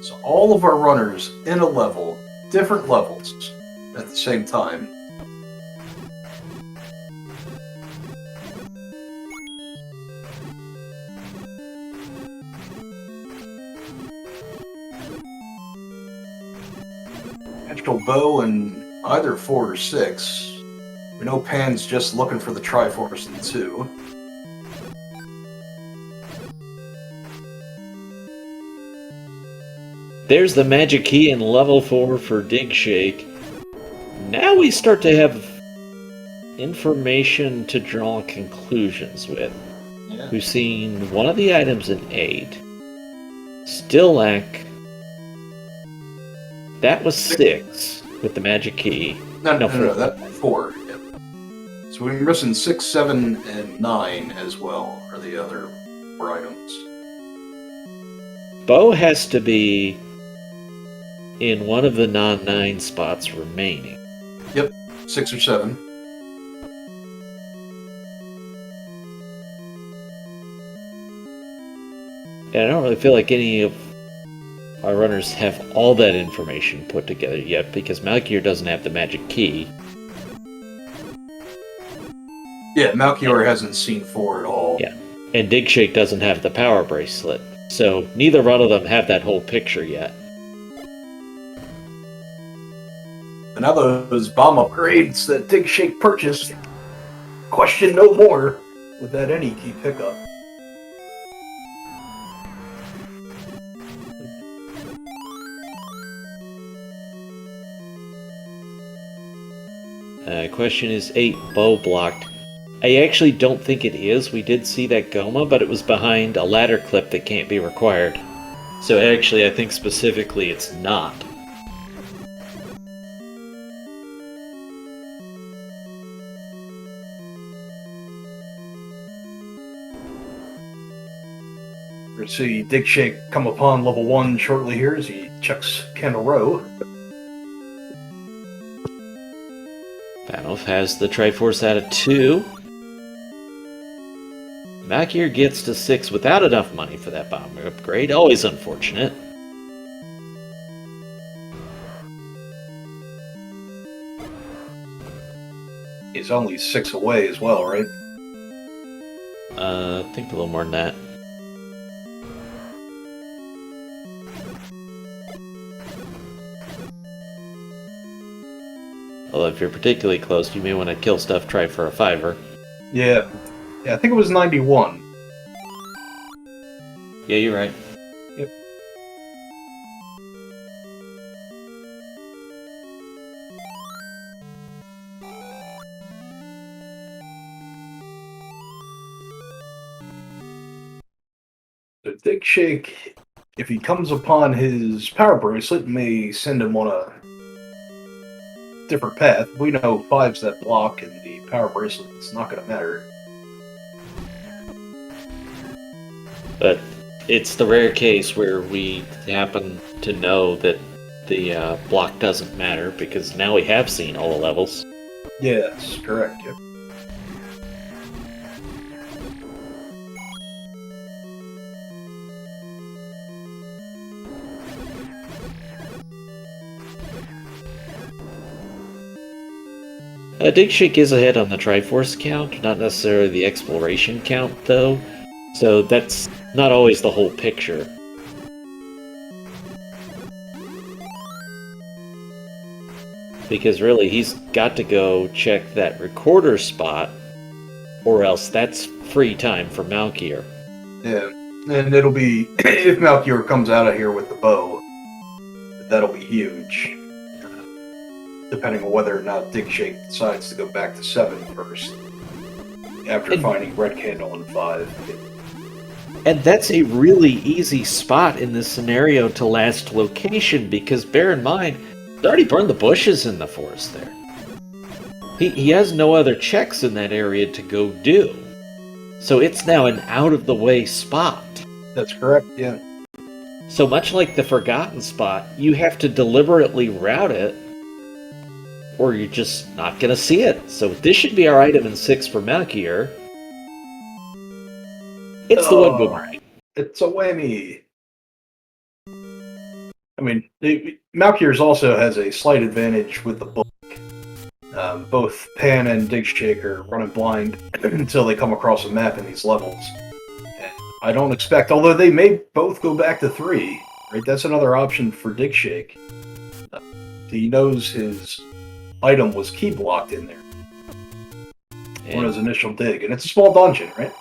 Speaker 1: So all of our runners in a level, different levels, at the same time. Magical bow in either 4 or 6. We know Pan's just looking for the Triforce in 2.
Speaker 2: There's the magic key in level 4 for digshake. Now we start to have information to draw conclusions with.
Speaker 1: Yeah.
Speaker 2: We've seen one of the items in 8. Still lack... That was 6 with the magic key.
Speaker 1: No, that's 4. Yep. So we're missing 6, 7, and 9 as well, are the other 4 items.
Speaker 2: Bow has to be in one of the non-9 spots remaining.
Speaker 1: Yep, 6 or 7.
Speaker 2: And I don't really feel like any of our runners have all that information put together yet, because Malchior doesn't have the magic key.
Speaker 1: Yeah, Malchior hasn't seen 4 at all.
Speaker 2: Yeah, and Digshake doesn't have the power bracelet, so neither one of them have that whole picture yet.
Speaker 1: And now those bomb upgrades that Digshake purchased, question no more with that any key pickup.
Speaker 2: Question is 8 bow blocked. I actually don't think it is. We did see that Goma, but it was behind a ladder clip that can't be required. So actually, I think specifically it's not.
Speaker 1: We're going to see Digshake come upon level 1 shortly here as he checks Candle Row.
Speaker 2: Panulphe has the Triforce out of 2. Malchior gets to 6 without enough money for that bomber upgrade. Always unfortunate.
Speaker 1: He's only 6 away as well, right?
Speaker 2: I think a little more than that. Although if you're particularly close, you may want to kill stuff, try for a 5er.
Speaker 1: Yeah, I think it was 91.
Speaker 2: Yeah, you're right.
Speaker 1: Yep. So Digshake, if he comes upon his power bracelet, may send him on a different path. We know 5's that block, and the power bracelet is not going to matter.
Speaker 2: But it's the rare case where we happen to know that the block doesn't matter, because now we have seen all the levels.
Speaker 1: Yes, correct, yep.
Speaker 2: Digshake is ahead on the Triforce count, not necessarily the exploration count, though. So that's not always the whole picture. Because really, he's got to go check that recorder spot, or else that's free time for Malchior.
Speaker 1: Yeah, and it'll be, if Malchior comes out of here with the bow, that'll be huge. Depending on whether or not Digshake decides to go back to 7 first, after finding Red Candle in 5.
Speaker 2: And that's a really easy spot in this scenario to last location, because bear in mind, he's already burned the bushes in the forest there. He has no other checks in that area to go do. So it's now an out-of-the-way spot.
Speaker 1: That's correct, yeah.
Speaker 2: So much like the Forgotten spot, you have to deliberately route it, or you're just not going to see it. So this should be our item in 6 for Malchior. It's the wood boomerang.
Speaker 1: It's a whammy. I mean, Malchior's also has a slight advantage with the book. Both Pan and Digshake are running blind until they come across a map in these levels. And I don't expect, although they may both go back to 3, right? That's another option for Digshake. He knows his item was key blocked in there. on his initial dig. And it's a small dungeon, right?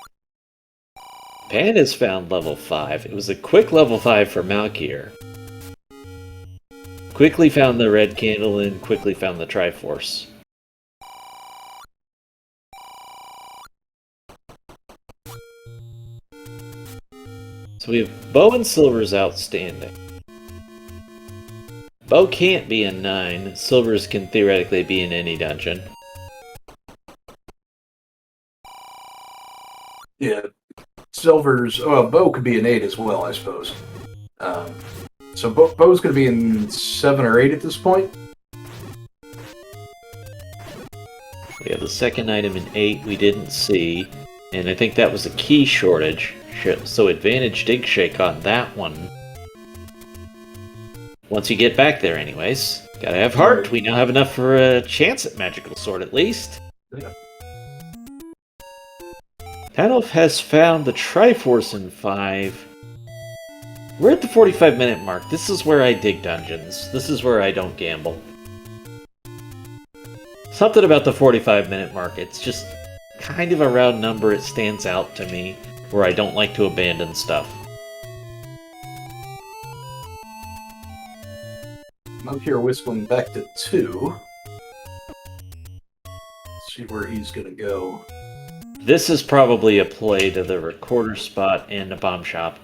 Speaker 2: Pan has found level 5. It was a quick level 5 for Malchior. Quickly found the red candle and quickly found the Triforce. So we have Bow and Silver's outstanding. Bow can't be in 9. Silver's can theoretically be in any dungeon.
Speaker 3: Yeah. Silver's... Well, Bow could be an 8 as well, I suppose. So Bow's going to be in 7 or 8 at this point?
Speaker 2: We have the second item in 8 we didn't see, and I think that was a key shortage. So advantage digshake on that one. Once you get back there anyways. Gotta have heart. We now have enough for a chance at magical sword at least.
Speaker 3: Yeah.
Speaker 2: Panulphe has found the Triforce in 5. We're at the 45-minute mark. This is where I dig dungeons. This is where I don't gamble. Something about the 45-minute mark. It's just kind of a round number. It stands out to me where I don't like to abandon stuff.
Speaker 3: Malchior whistling back to 2. Let's see where he's going to go.
Speaker 2: This is probably a play to the recorder spot and a bomb shop.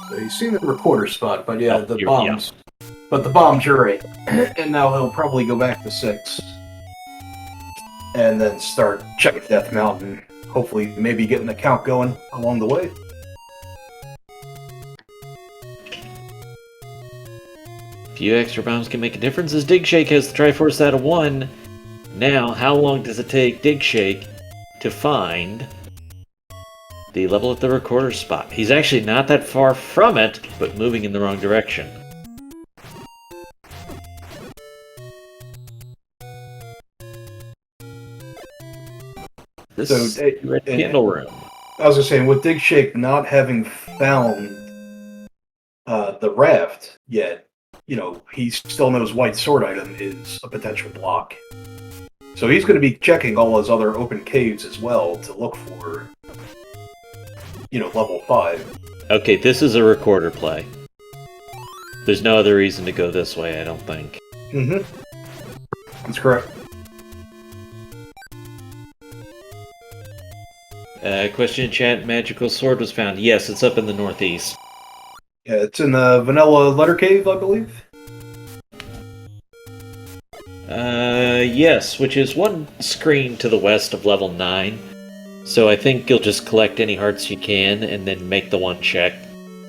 Speaker 3: So he's seen the recorder spot, but yeah,
Speaker 2: Oh,
Speaker 3: the bombs. Yeah. But the bombs are 8. And now he'll probably go back to 6. And then start checking Death Mountain. Hopefully, maybe getting the count going along the way.
Speaker 2: A few extra bombs can make a difference as Digshake has the Triforce out of 1. Now, how long does it take Digshake to find the level at the recorder spot? He's actually not that far from it, but moving in the wrong direction. This is red candle room.
Speaker 1: I was just saying, with Digshake not having found the raft yet, you know, he still knows White Sword item is a potential block. So he's going to be checking all his other open caves as well to look for, you know, level 5.
Speaker 2: Okay, this is a recorder play. There's no other reason to go this way, I don't think.
Speaker 1: Mm-hmm. That's correct.
Speaker 2: Question in chat, magical sword was found. Yes, it's up in the northeast.
Speaker 1: Yeah, it's in the Vanilla Letter Cave, I believe.
Speaker 2: Yes, which is one screen to the west of level 9. So I think you'll just collect any hearts you can, and then make the one check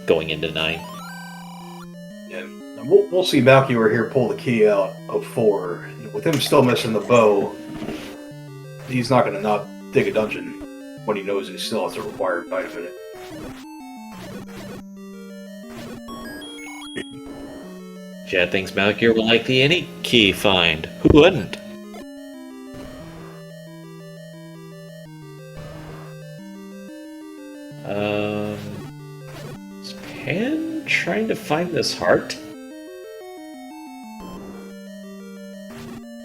Speaker 2: going into 9.
Speaker 1: Yeah, we'll see Malchior here pull the key out of 4. With him still missing the bow, he's not going to not dig a dungeon when he knows he still has a required item in it.
Speaker 2: Chad thinks Malchior will like the any key find. Who wouldn't? Is Pan trying to find this heart?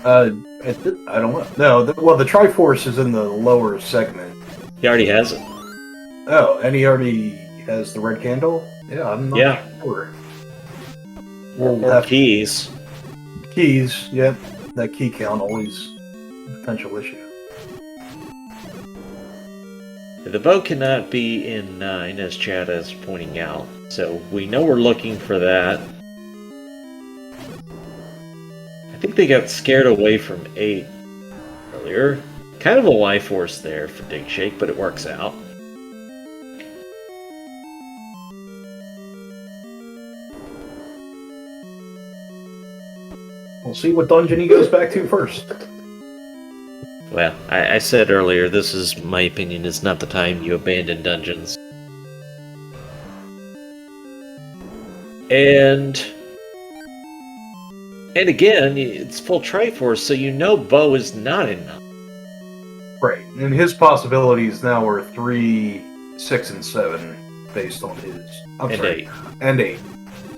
Speaker 1: I don't know. No, the Triforce is in the lower segment.
Speaker 2: He already has it.
Speaker 1: Oh, and he already has the red candle? Yeah, I'm not sure.
Speaker 2: We'll have keys.
Speaker 1: Keys, yep. That key count always a potential issue.
Speaker 2: The bow cannot be in 9, as Chad is pointing out, so we know we're looking for that. I think they got scared away from 8 earlier. Kind of a Y-force there for Digshake, but it works out.
Speaker 1: We'll see what dungeon he goes back to first.
Speaker 2: Well, I said earlier, this is, my opinion, is not the time you abandon dungeons. And again, it's full Triforce, so you know Bow is not enough.
Speaker 1: Right, and his possibilities now are 3, 6, and 7, based on his...
Speaker 2: And 8.
Speaker 1: And 8.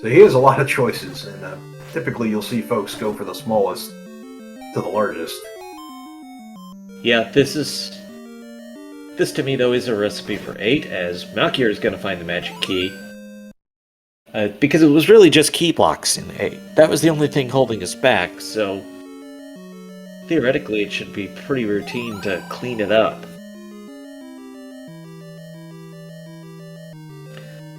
Speaker 1: So he has a lot of choices, and typically you'll see folks go for the smallest
Speaker 3: to the largest.
Speaker 2: Yeah, this to me though is a recipe for 8, as Malchior is going to find the magic key. Because it was really just key blocks in 8. That was the only thing holding us back, so theoretically it should be pretty routine to clean it up.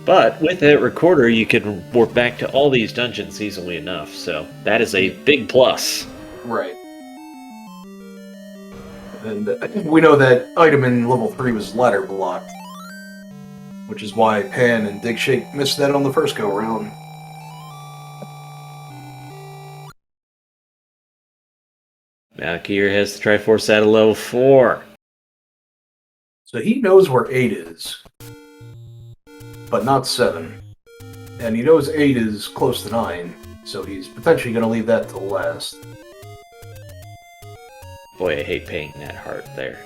Speaker 2: But with that recorder, you can warp back to all these dungeons easily enough, so that is a big plus.
Speaker 3: Right. And we know that item in level 3 was ladder blocked, which is why Pan and Digshake missed that on the first go-round.
Speaker 2: Malchior has the Triforce at a level 4.
Speaker 3: So he knows where 8 is, but not 7. And he knows 8 is close to 9, so he's potentially going to leave that to last.
Speaker 2: Boy, I hate paying that heart there.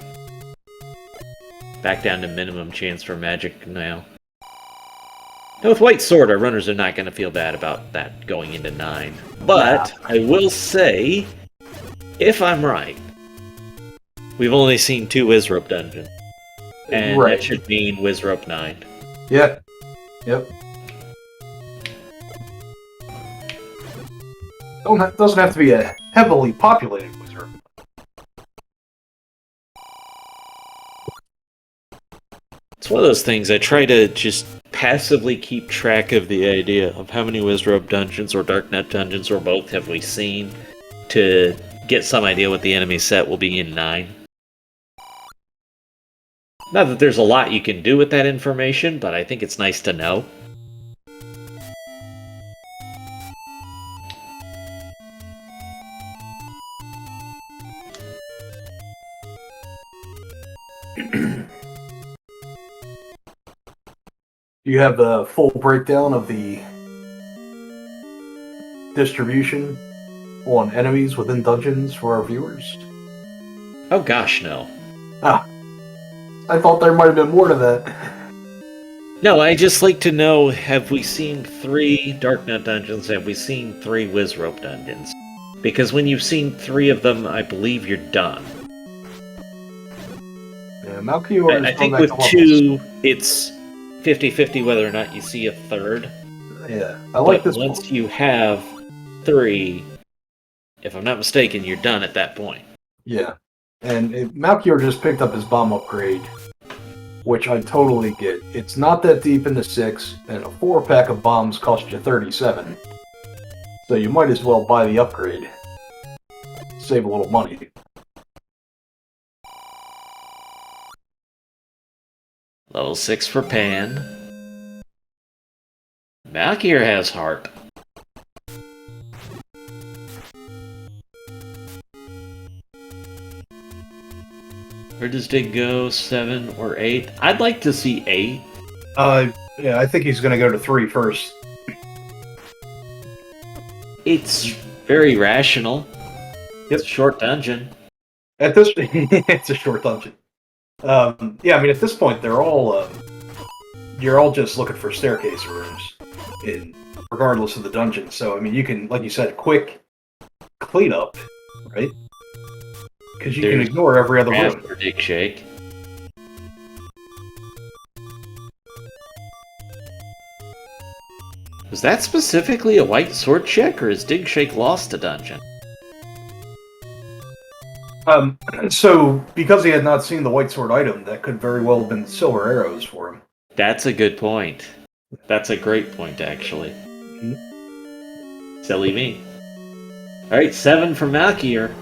Speaker 2: Back down to minimum chance for magic now. Now with White Sword, our runners are not going to feel bad about that going into 9. But, I will say, if I'm right, we've only seen 2 Wizrope dungeons. And that should mean Wizrope 9.
Speaker 3: Yeah. Yep. Doesn't have to be a heavily populated Wizrope.
Speaker 2: It's one of those things, I try to just passively keep track of the idea of how many Wizrobe dungeons or Darknet dungeons or both have we seen to get some idea what the enemy set will be in 9. Not that there's a lot you can do with that information, but I think it's nice to know.
Speaker 3: You have the full breakdown of the distribution on enemies within dungeons for our viewers?
Speaker 2: Oh gosh, no.
Speaker 3: Ah. I thought there might have been more to that.
Speaker 2: No, I just like to know, have we seen 3 Darknet dungeons? Have we seen 3 Wizrope dungeons? Because when you've seen 3 of them, I believe you're done.
Speaker 3: Yeah, malchior
Speaker 2: I think with 2, it's 50-50 whether or not you see a 3rd.
Speaker 3: Yeah, I like
Speaker 2: but
Speaker 3: this.
Speaker 2: Once you have 3, if I'm not mistaken, you're done at that point.
Speaker 3: Yeah, and malchior just picked up his bomb upgrade, which I totally get. It's not that deep into 6, and a 4-pack of bombs cost you 37. So you might as well buy the upgrade. Save a little money.
Speaker 2: Level 6 for Pan. Malchior has heart. Where does Dig go? 7 or 8? I'd like to see 8.
Speaker 3: Yeah, I think he's going to go to 3 first.
Speaker 2: It's very rational.
Speaker 3: Yep.
Speaker 2: It's a short dungeon.
Speaker 3: At this, it's a short dungeon. Yeah, I mean, at this point, they're all, you're all just looking for staircase rooms, regardless of the dungeon. So, I mean, you can, like you said, quick cleanup, right? Because you can ignore every other room.
Speaker 2: For digshake. Was that specifically a White Sword check, or is digshake lost a dungeon?
Speaker 3: So, because he had not seen the White Sword item, that could very well have been silver arrows for him.
Speaker 2: That's a good point. That's a great point, actually.
Speaker 3: Mm-hmm.
Speaker 2: Silly me. Alright, 7 for Malchior.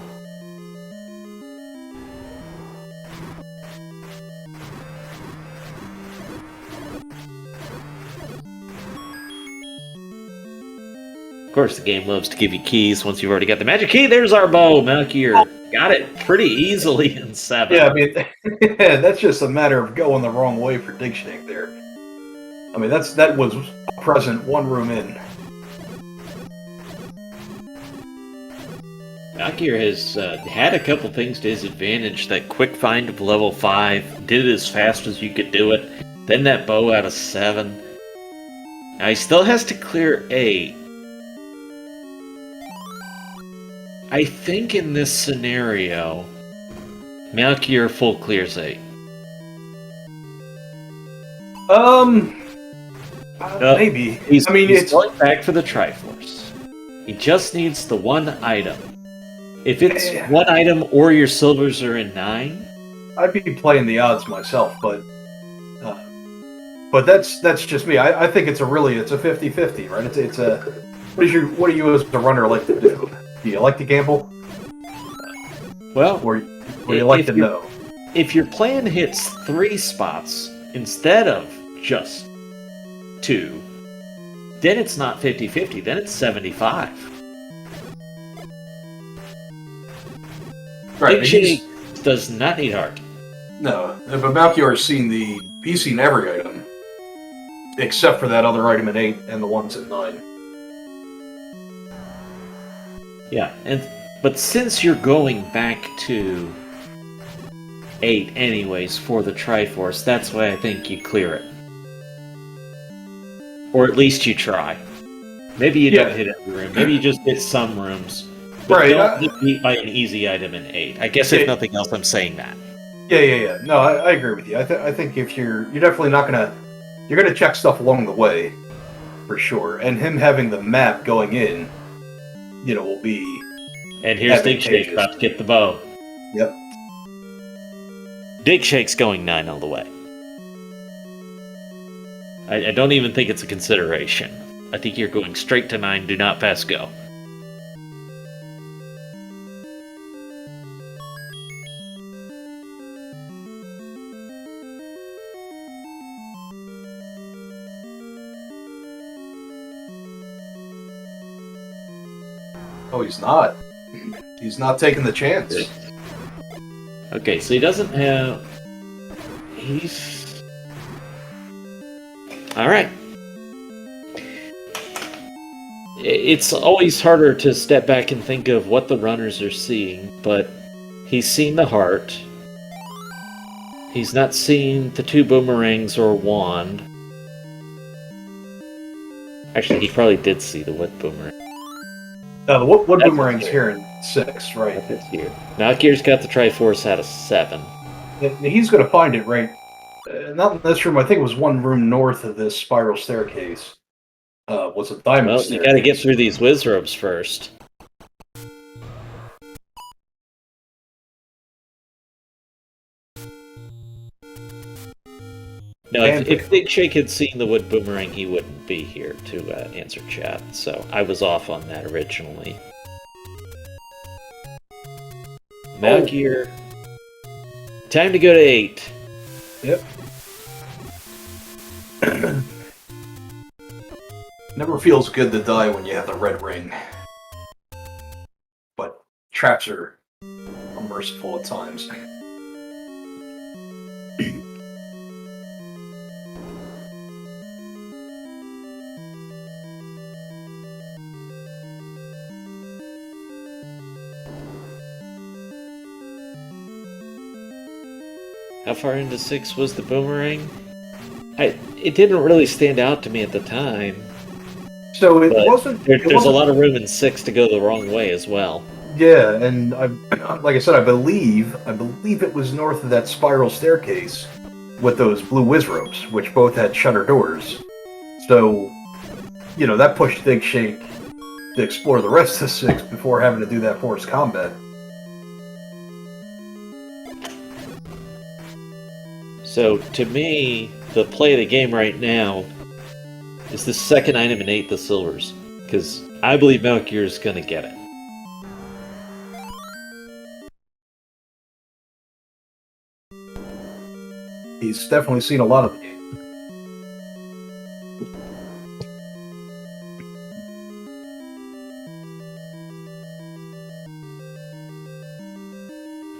Speaker 2: Of course, the game loves to give you keys once you've already got the magic key. There's our bow, Malchior. Got it pretty easily in 7.
Speaker 3: Yeah, I mean, that's just a matter of going the wrong way for digshake there. I mean, that was present 1 room in.
Speaker 2: Malchior has had a couple things to his advantage. That quick find of level 5, did it as fast as you could do it. Then that bow out of 7. Now he still has to clear 8. I think in this scenario, Malchior full clears 8.
Speaker 3: Maybe.
Speaker 2: He's
Speaker 3: it's
Speaker 2: going back for the Triforce. He just needs the one item. If it's one item or your silvers are in 9,
Speaker 3: I'd be playing the odds myself, but that's just me. I think it's a 50-50, right? It's a what do you as a runner like to do? Do you like to gamble?
Speaker 2: Well,
Speaker 3: or you like to know?
Speaker 2: If your plan hits 3 spots instead of just 2, then it's not 50-50, then it's 75.
Speaker 3: Right,
Speaker 2: Digshake does not need heart.
Speaker 3: No, but Malchior's he's seen every item. Except for that other item at 8 and the ones at 9.
Speaker 2: Yeah, but since you're going back to 8 anyways for the Triforce, that's why I think you clear it. Or at least you try. Maybe you don't hit every room. Maybe you just hit some rooms. But
Speaker 3: Right.
Speaker 2: Don't get beat by an easy item in 8. I guess if nothing else, I'm saying that.
Speaker 3: Yeah. No, I agree with you. I think if you're definitely not gonna... You're gonna check stuff along the way, for sure. And him having the map going in, will be...
Speaker 2: And here's Digshake about to get the bow.
Speaker 3: Yep.
Speaker 2: Digshake's going 9 all the way. I don't even think it's a consideration. I think you're going straight to 9, do not pass go.
Speaker 3: Oh, he's not. He's not taking the chance.
Speaker 2: Okay, so he doesn't have... He's... Alright. It's always harder to step back and think of what the runners are seeing, but he's seen the heart. He's not seen the 2 boomerangs or wand. Actually, he probably did see the wood boomerang.
Speaker 3: What boomerang's here in 6, right?
Speaker 2: That's here. Malchior's got the Triforce out of 7.
Speaker 3: He's going to find it, right? Not in this room. I think it was one room north of this spiral staircase. Was a diamond staircase.
Speaker 2: You got to get through these wizards first. No, if Digshake had seen the wood boomerang, he wouldn't be here to answer chat, so I was off on that originally. Malchior. Time to go to 8.
Speaker 3: Yep. Never feels good to die when you have the red ring. But traps are unmerciful at times.
Speaker 2: How far into 6 was the boomerang? It didn't really stand out to me at the time.
Speaker 3: So it wasn't...
Speaker 2: There's a lot of room in 6 to go the wrong way as well.
Speaker 3: Yeah, and like I said, I believe it was north of that spiral staircase with those blue whiz ropes, which both had shutter doors. So, that pushed Digshake to explore the rest of 6 before having to do that forced combat.
Speaker 2: So, to me, the play of the game right now is the second item in 8, the silvers. Because I believe Malchior is going to get it.
Speaker 3: He's definitely seen a lot of the game.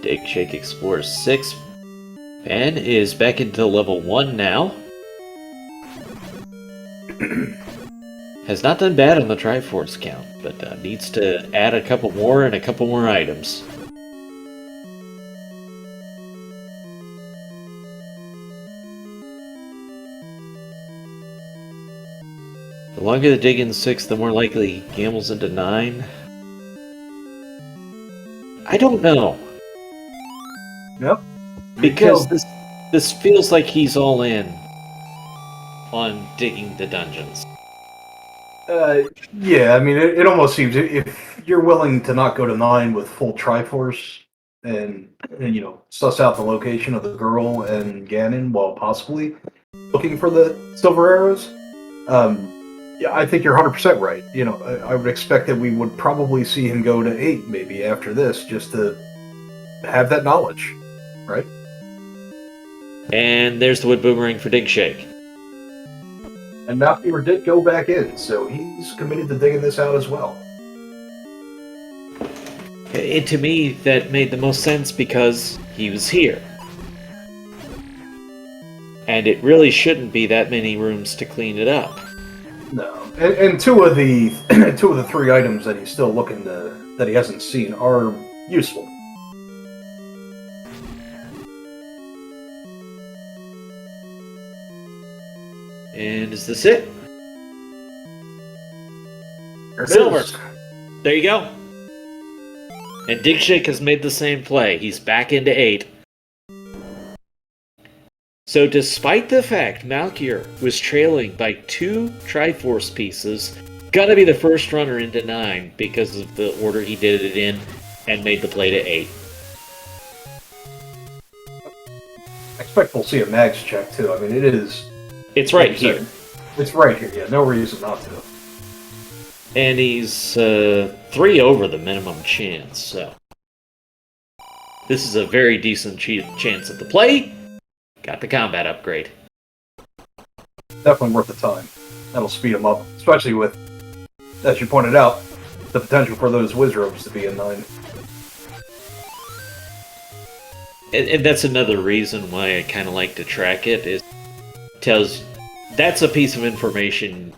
Speaker 2: Digshake explores 6. Ben is back into level 1 now. Has not done bad on the Triforce count, but needs to add a couple more and a couple more items. The longer the dig in 6, the more likely he gambles into 9. I don't know.
Speaker 3: Yep.
Speaker 2: Because this feels like he's all in on digging the dungeons.
Speaker 3: Yeah, I mean, it almost seems if you're willing to not go to 9 with full Triforce and suss out the location of the girl and Ganon while possibly looking for the silver arrows, yeah, I think you're 100% right. I would expect that we would probably see him go to 8 maybe after this just to have that knowledge, right?
Speaker 2: And there's the wood boomerang for digshake.
Speaker 3: And malchior did go back in, so he's committed to digging this out as well.
Speaker 2: To me, that made the most sense because he was here. And it really shouldn't be that many rooms to clean it up.
Speaker 3: No, and two of the 3 items that he's still looking that he hasn't seen are useful.
Speaker 2: And is this it?
Speaker 3: There it
Speaker 2: Silver.
Speaker 3: is.
Speaker 2: There you go. And digshake has made the same play. He's back into 8. So despite the fact Malchior was trailing by 2 Triforce pieces, gotta be the first runner into 9 because of the order he did it in and made the play to 8.
Speaker 3: I expect we'll see a mags check too. I mean, it is.
Speaker 2: It's right here.
Speaker 3: It's right here, yeah. No reason not to.
Speaker 2: And he's 3 over the minimum chance, so... This is a very decent chance at the play. Got the combat upgrade.
Speaker 3: Definitely worth the time. That'll speed him up, especially with, as you pointed out, the potential for those wizards to be in 9.
Speaker 2: And that's another reason why I kind of like to track it, is tells that's a piece of information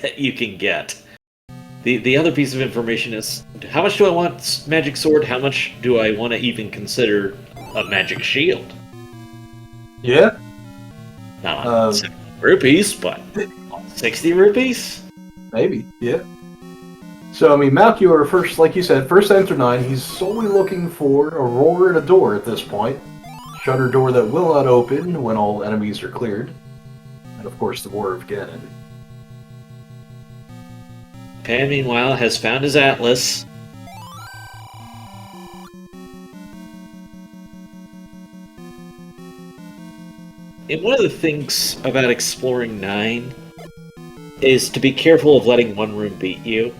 Speaker 2: that you can get. The other piece of information is, how much do I want magic sword? How much do I want to even consider a magic shield?
Speaker 3: Yeah?
Speaker 2: Not on 70 rupees, but 60 rupees?
Speaker 3: Maybe, yeah. So, I mean, Malchior, first, like you said, first enter 9, he's solely looking for a roar and a door at this point. Shutter door that will not open when all enemies are cleared. And, of course, the War of Ganon.
Speaker 2: Pan, meanwhile, has found his atlas. And one of the things about exploring 9 is to be careful of letting one room beat you.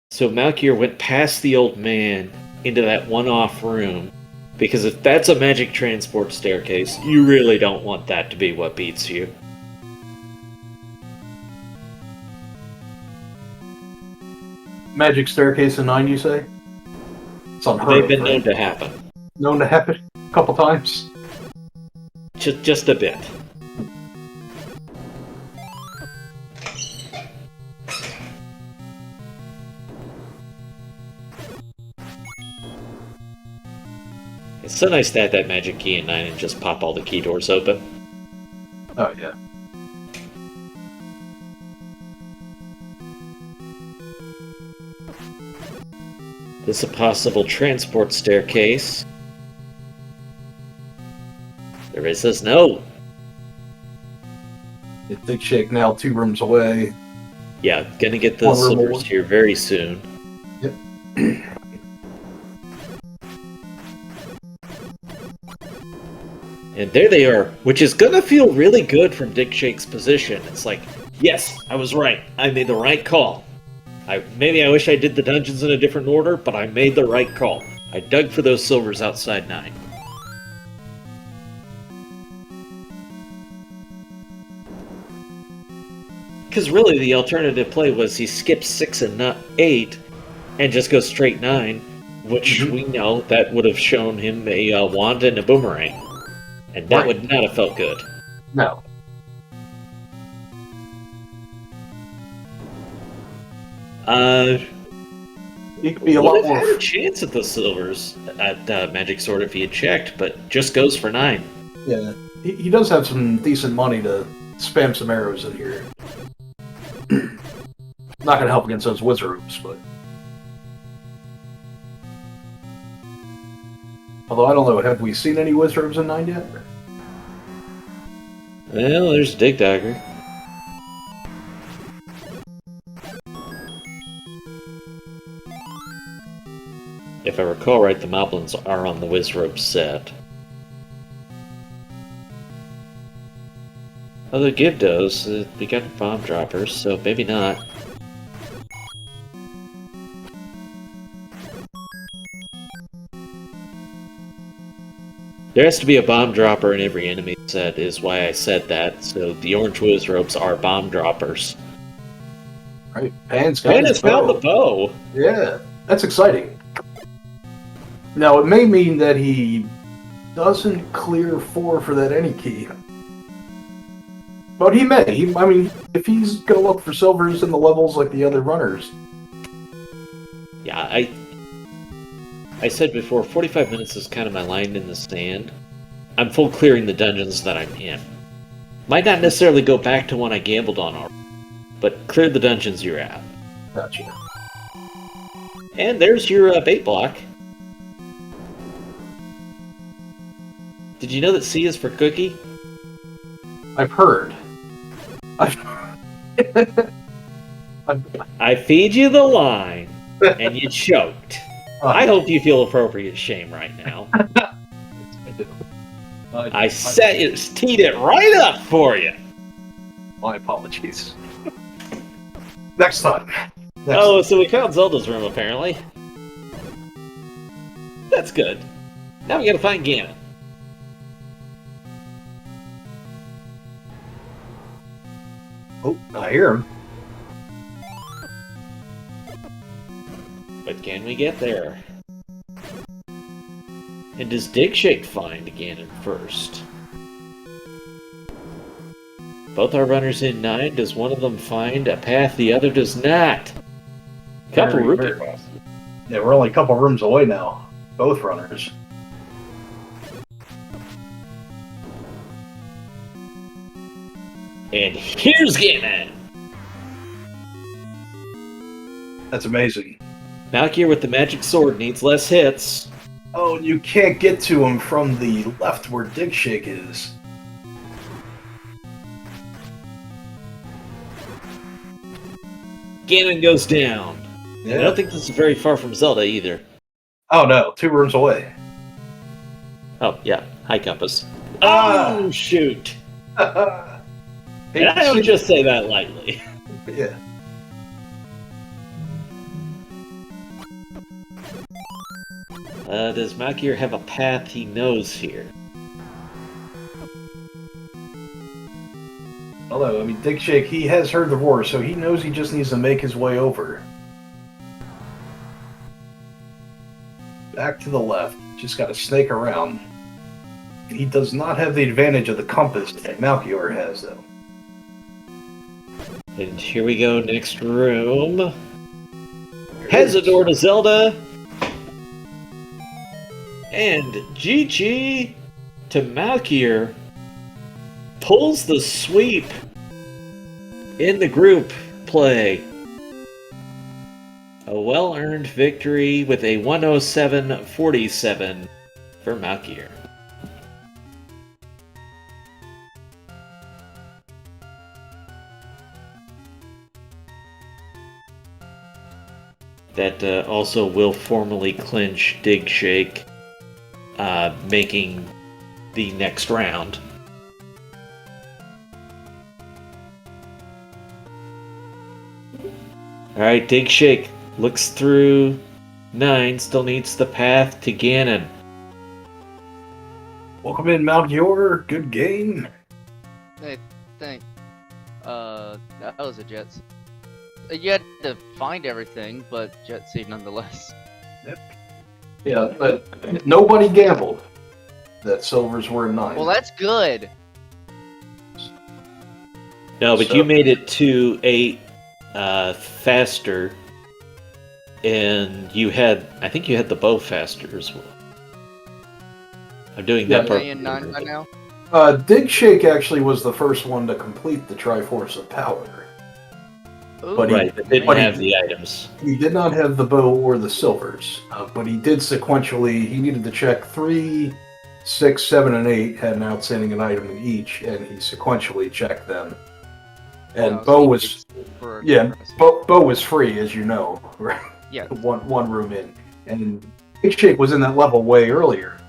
Speaker 2: So Malchior went past the old man into that one-off room, because if that's a magic transport staircase, you really don't want that to be what beats you.
Speaker 3: Magic staircase in 9, you say? It's unheard
Speaker 2: They've
Speaker 3: of,
Speaker 2: been
Speaker 3: right?
Speaker 2: known to happen.
Speaker 3: Known to happen a couple times.
Speaker 2: Just a bit. It's so nice to have that magic key in 9 and just pop all the key doors open.
Speaker 3: Oh, yeah.
Speaker 2: This is a possible transport staircase. There is says no.
Speaker 3: Digshake now 2 rooms away.
Speaker 2: Yeah, gonna get the
Speaker 3: One room
Speaker 2: silvers
Speaker 3: more.
Speaker 2: here very soon.
Speaker 3: Yep.
Speaker 2: And there they are, which is gonna feel really good from Digshake's position. It's like, yes, I was right. I made the right call. Maybe I wish I did the dungeons in a different order, but I made the right call. I dug for those silvers outside 9. Because really, the alternative play was he skips 6 and not 8, and just goes straight 9, which we know that would have shown him a wand and a boomerang. And that would not have felt good.
Speaker 3: No. He could be a lot
Speaker 2: Would have
Speaker 3: more.
Speaker 2: had a chance at the silvers at Magic Sword if he had checked, but just goes for 9.
Speaker 3: Yeah. He does have some decent money to spam some arrows in here. Not gonna help against those wizards, but. Although I don't know, have we seen any wizards in 9 yet?
Speaker 2: Well, there's Dig Dagger. If I recall right, the Moblins are on the Wizrobe set. Although Givdos, we got bomb droppers, so maybe not. There has to be a bomb dropper in every enemy set, is why I said that. So the orange Wizrobes are bomb droppers.
Speaker 3: Right. Pan's
Speaker 2: found the bow!
Speaker 3: Yeah, that's exciting. Now, it may mean that he doesn't clear 4 for that any key. But he may. I mean, if he's going to look for silvers in the levels like the other runners.
Speaker 2: Yeah, I said before, 45 minutes is kind of my line in the sand. I'm full clearing the dungeons that I'm in. Might not necessarily go back to one I gambled on already, but clear the dungeons you're at.
Speaker 3: Gotcha.
Speaker 2: And there's your bait block. Did you know that C is for cookie?
Speaker 3: I've heard.
Speaker 2: I feed you the line, and you choked. I hope you feel appropriate shame right now.
Speaker 3: I do.
Speaker 2: I teed it right up for you.
Speaker 3: My apologies. Next time.
Speaker 2: So we found Zelda's room, apparently. That's good. Now we gotta find Ganon.
Speaker 3: Oh, I hear him.
Speaker 2: But can we get there? And does Digshake find Ganon first? Both our runners in 9. Does one of them find a path the other does not? Couple rupee bosses.
Speaker 3: Yeah, we're only a couple rooms away now. Both runners.
Speaker 2: And here's Ganon!
Speaker 3: That's amazing.
Speaker 2: Malchior with the magic sword needs less hits.
Speaker 3: Oh, and you can't get to him from the left where Digshake is.
Speaker 2: Ganon goes down.
Speaker 3: Yeah.
Speaker 2: I don't think this is very far from Zelda either.
Speaker 3: Oh no, 2 rooms away.
Speaker 2: Oh, yeah. High compass.
Speaker 3: Ah!
Speaker 2: Oh, shoot! And I don't just say that lightly.
Speaker 3: Yeah.
Speaker 2: Does Malchior have a path he knows here?
Speaker 3: Although, I mean, Digshake, he has heard the roar, so he knows he just needs to make his way over. Back to the left. Just gotta snake around. He does not have the advantage of the compass that Malchior has, though.
Speaker 2: And here we go, next room. Has a door to Zelda. And GG to Malchior pulls the sweep in the group play. A well-earned victory with a 107-47 for Malchior. That also will formally clinch Digshake, making the next round. Alright, Digshake looks through 9, still needs the path to Ganon.
Speaker 3: Welcome in, Malchior. Good game.
Speaker 4: Hey, thanks. That was a Jets. You had to find everything, but jet seed nonetheless.
Speaker 3: Yeah, but nobody gambled that silvers were in 9.
Speaker 4: Well, that's good.
Speaker 2: No, but you made it to 8 faster, and you had, I think you had the bow faster as well. I'm doing that part.
Speaker 4: In 9 right now?
Speaker 3: Digshake actually was the first one to complete the Triforce of Power.
Speaker 4: Ooh,
Speaker 3: But
Speaker 2: Right, but didn't
Speaker 3: but
Speaker 2: have the items.
Speaker 3: he did not have the bow or the silvers. But he did sequentially. He needed to check 3, 6, 7, and 8 had an outstanding item in each, and he sequentially checked them. And
Speaker 4: no,
Speaker 3: bow
Speaker 4: so
Speaker 3: was
Speaker 4: for
Speaker 3: yeah, bow was free, as you know, right?
Speaker 4: Yeah.
Speaker 3: one room in, and digshake was in that level way earlier,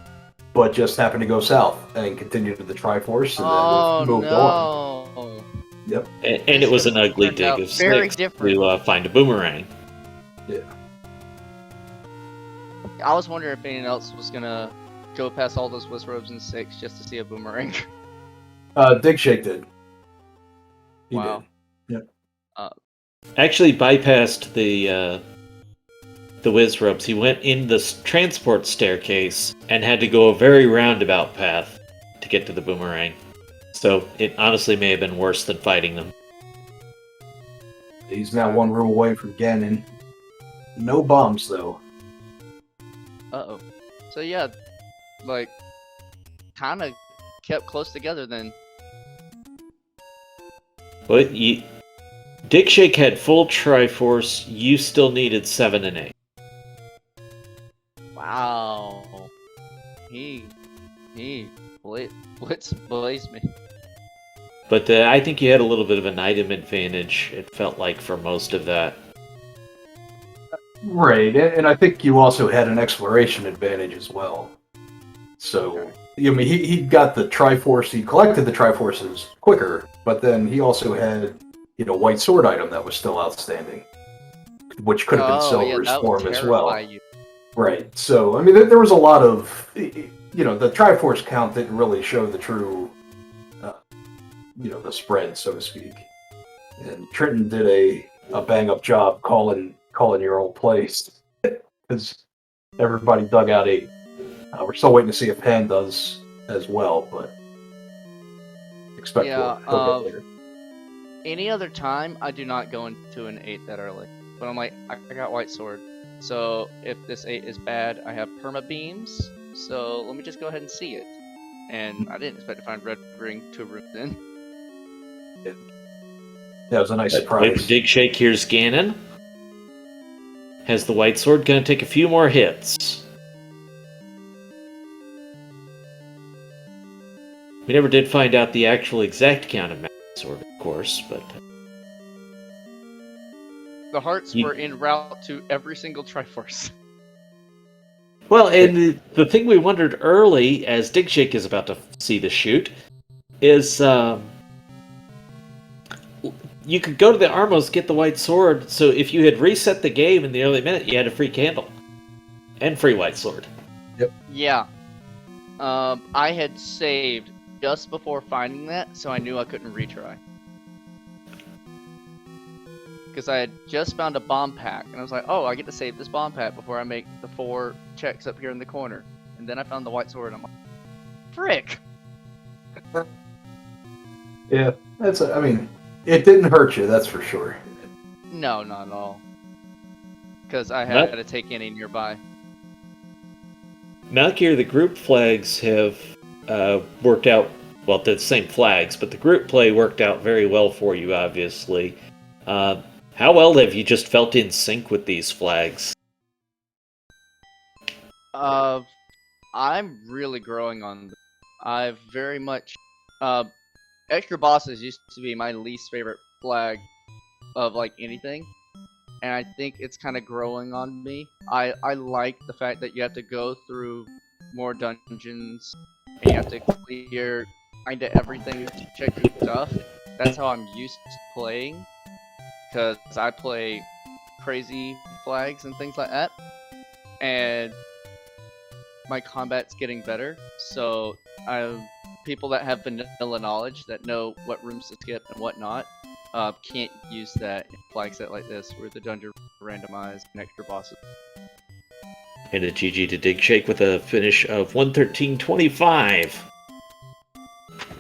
Speaker 3: but just happened to go south and continued to the Triforce, and
Speaker 4: Oh
Speaker 3: then moved on.
Speaker 4: no!
Speaker 3: Yep.
Speaker 2: And it was an ugly
Speaker 4: Turned
Speaker 2: dig
Speaker 4: out
Speaker 2: of
Speaker 4: very
Speaker 2: 6
Speaker 4: different.
Speaker 2: to find a boomerang.
Speaker 3: Yeah.
Speaker 4: I was wondering if anyone else was gonna go past all those Wizrobes in 6 just to see a boomerang.
Speaker 3: Digshake did. He
Speaker 4: Wow.
Speaker 3: did. Yep.
Speaker 2: Actually bypassed the whiz ropes. He went in the transport staircase and had to go a very roundabout path to get to the boomerang. So it honestly may have been worse than fighting them.
Speaker 3: He's now one room away from Ganon. No bombs though.
Speaker 4: Uh-oh. So yeah, like, kind of kept close together then.
Speaker 2: But Digshake had full Triforce. You still needed 7 and 8.
Speaker 4: Wow. He blazed me.
Speaker 2: But I think you had a little bit of an item advantage, it felt like, for most of that.
Speaker 3: Right, and I think you also had an exploration advantage as well. So, I mean, he got the Triforce, he collected the Triforces quicker, but then he also had, white sword item that was still outstanding, which could have been Silver's form as well.
Speaker 4: You.
Speaker 3: Right, so, I mean, there was a lot of, the Triforce count didn't really show the true, the spread, so to speak. And Trenton did a bang-up job calling your old place, because everybody dug out 8. We're still waiting to see if Pan does as well, but expect he'll get later.
Speaker 4: Any other time, I do not go into an 8 that early. But I'm like, I got white sword, so if this 8 is bad, I have perma beams. So let me just go ahead and see it. And I didn't expect to find red ring 2 rooms in.
Speaker 3: That was a nice surprise.
Speaker 2: Digshake, here's Ganon. Has the white sword, gonna take a few more hits. We never did find out the actual exact count of magic sword, of course, but...
Speaker 4: The hearts were en route to every single Triforce.
Speaker 2: Well, and the thing we wondered early, as Digshake is about to see the shoot, is you could go to the Armos, get the white sword, so if you had reset the game in the early minute, you had a free candle. And free white sword.
Speaker 3: Yep.
Speaker 4: Yeah. I had saved just before finding that, so I knew I couldn't retry. Because I had just found a bomb pack, and I was like, oh, I get to save this bomb pack before I make the 4 checks up here in the corner. And then I found the white sword, and I'm like, frick!
Speaker 3: Yeah, I mean, it didn't hurt you, that's for sure.
Speaker 4: No, not at all. Because I had to take any nearby.
Speaker 2: Malchior, the group flags have worked out, well, they're the same flags, but the group play worked out very well for you, obviously. How well have you just felt in sync with these flags?
Speaker 4: I'm really growing on them. I've very much... extra bosses used to be my least favorite flag of, like, anything. And I think it's kind of growing on me. I like the fact that you have to go through more dungeons, and you have to clear kind of everything to check your stuff. That's how I'm used to playing, because I play crazy flags and things like that. And my combat's getting better, so people that have vanilla knowledge, that know what rooms to skip and what not, can't use that in flag set like this, where the dungeon randomized and extra bosses.
Speaker 2: And a GG to Digshake with a finish of 113.25.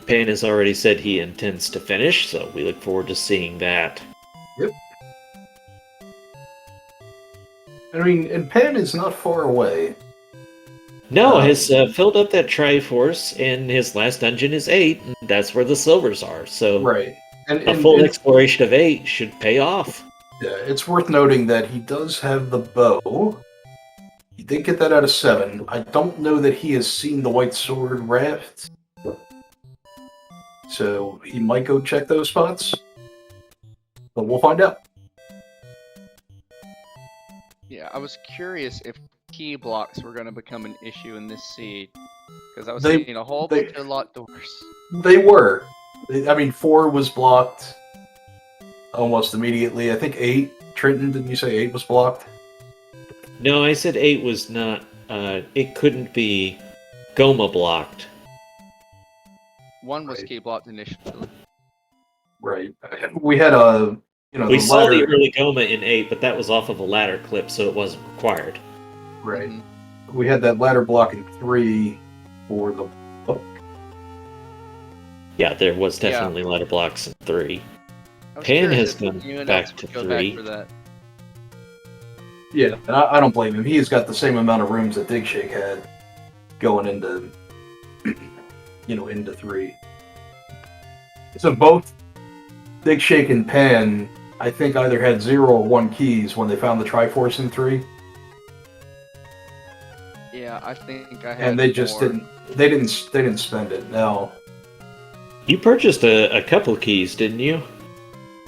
Speaker 2: Pan has already said he intends to finish, so we look forward to seeing that.
Speaker 3: Yep. I mean, and Pan is not far away.
Speaker 2: No, has filled up that Triforce, and his last dungeon is 8, and that's where the silvers are, so...
Speaker 3: Right.
Speaker 2: a full exploration of 8 should pay off.
Speaker 3: Yeah, it's worth noting that he does have the bow. He did get that out of 7. I don't know that he has seen the White Sword raft. So he might go check those spots. But we'll find out.
Speaker 4: Yeah, I was curious if key blocks were going to become an issue in this seed. Because I was
Speaker 3: They-
Speaker 4: seeing a whole
Speaker 3: they-
Speaker 4: bunch of locked doors.
Speaker 3: They were. I mean, 4 was blocked almost immediately. I think 8. Trenton, didn't you say 8 was blocked?
Speaker 2: No, I said 8 was not. It couldn't be Goma blocked.
Speaker 4: 1 was
Speaker 3: Right.
Speaker 4: key blocked initially.
Speaker 3: Right. We had a,
Speaker 2: We
Speaker 3: the
Speaker 2: saw
Speaker 3: ladder.
Speaker 2: the early Goma in 8, but that was off of a ladder clip, so it wasn't required.
Speaker 3: Right.
Speaker 4: Mhm.
Speaker 3: We had that ladder block in 3 for the book.
Speaker 2: Yeah, there was
Speaker 4: Yeah.
Speaker 2: definitely ladder blocks in 3.
Speaker 4: I was
Speaker 2: Pan
Speaker 4: curious
Speaker 2: has
Speaker 4: if
Speaker 2: gone
Speaker 4: anyone
Speaker 2: back
Speaker 4: else
Speaker 2: to
Speaker 4: would go
Speaker 2: 3.
Speaker 4: Back for that.
Speaker 3: Yeah, and I don't blame him. He's got the same amount of rooms that Digshake had going into, into 3. So both Digshake and Pan, I think, either had 0 or 1 keys when they found the Triforce in 3,
Speaker 4: Yeah, I think I had.
Speaker 3: and they just
Speaker 4: more.
Speaker 3: didn't. They didn't spend it. Now,
Speaker 2: You purchased a couple keys, didn't you?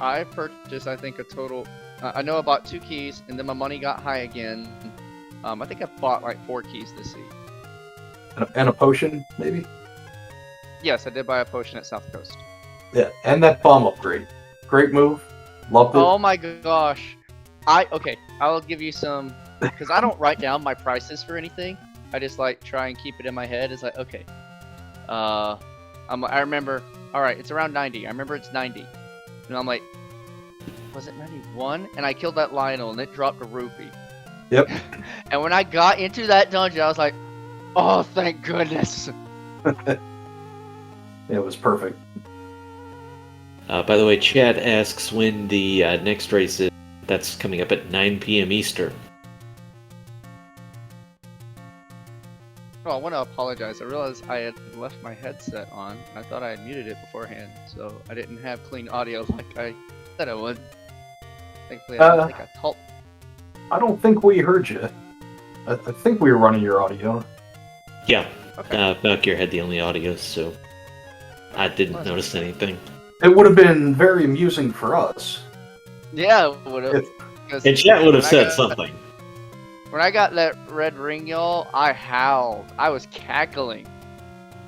Speaker 4: I purchased, I think, a total. I know I bought 2 keys, and then my money got high again. I think I bought like 4 keys this seed.
Speaker 3: and a potion, maybe.
Speaker 4: Yes, I did buy a potion at South Coast.
Speaker 3: Yeah, and that bomb upgrade. Great move. Loved it.
Speaker 4: Oh my gosh. Okay, I'll give you some, because I don't write down my prices for anything. I just like try and keep it in my head. It's like, okay, I remember, all right, it's around 90. I remember it's 90. And I'm like, was it 91? And I killed that Lionel and it dropped a rupee.
Speaker 3: Yep.
Speaker 4: And when I got into that dungeon, I was like, oh, thank goodness.
Speaker 3: It was perfect.
Speaker 2: By the way, Chad asks when the next race is. That's coming up at 9 p.m. Eastern.
Speaker 4: Oh, I want to apologize. I realized I had left my headset on. I thought I had muted it beforehand, so I didn't have clean audio like I said I would. Thankfully, I don't think I told.
Speaker 3: I don't think we heard you. I think we were running your audio.
Speaker 2: Yeah,
Speaker 4: Okay.
Speaker 2: Malchior had the only audio, so I didn't
Speaker 4: Well,
Speaker 2: notice anything.
Speaker 3: It would have been very amusing for us.
Speaker 4: Yeah, it would have.
Speaker 2: And Chat would have said something.
Speaker 4: When I got that red ring, y'all, I howled. I was cackling.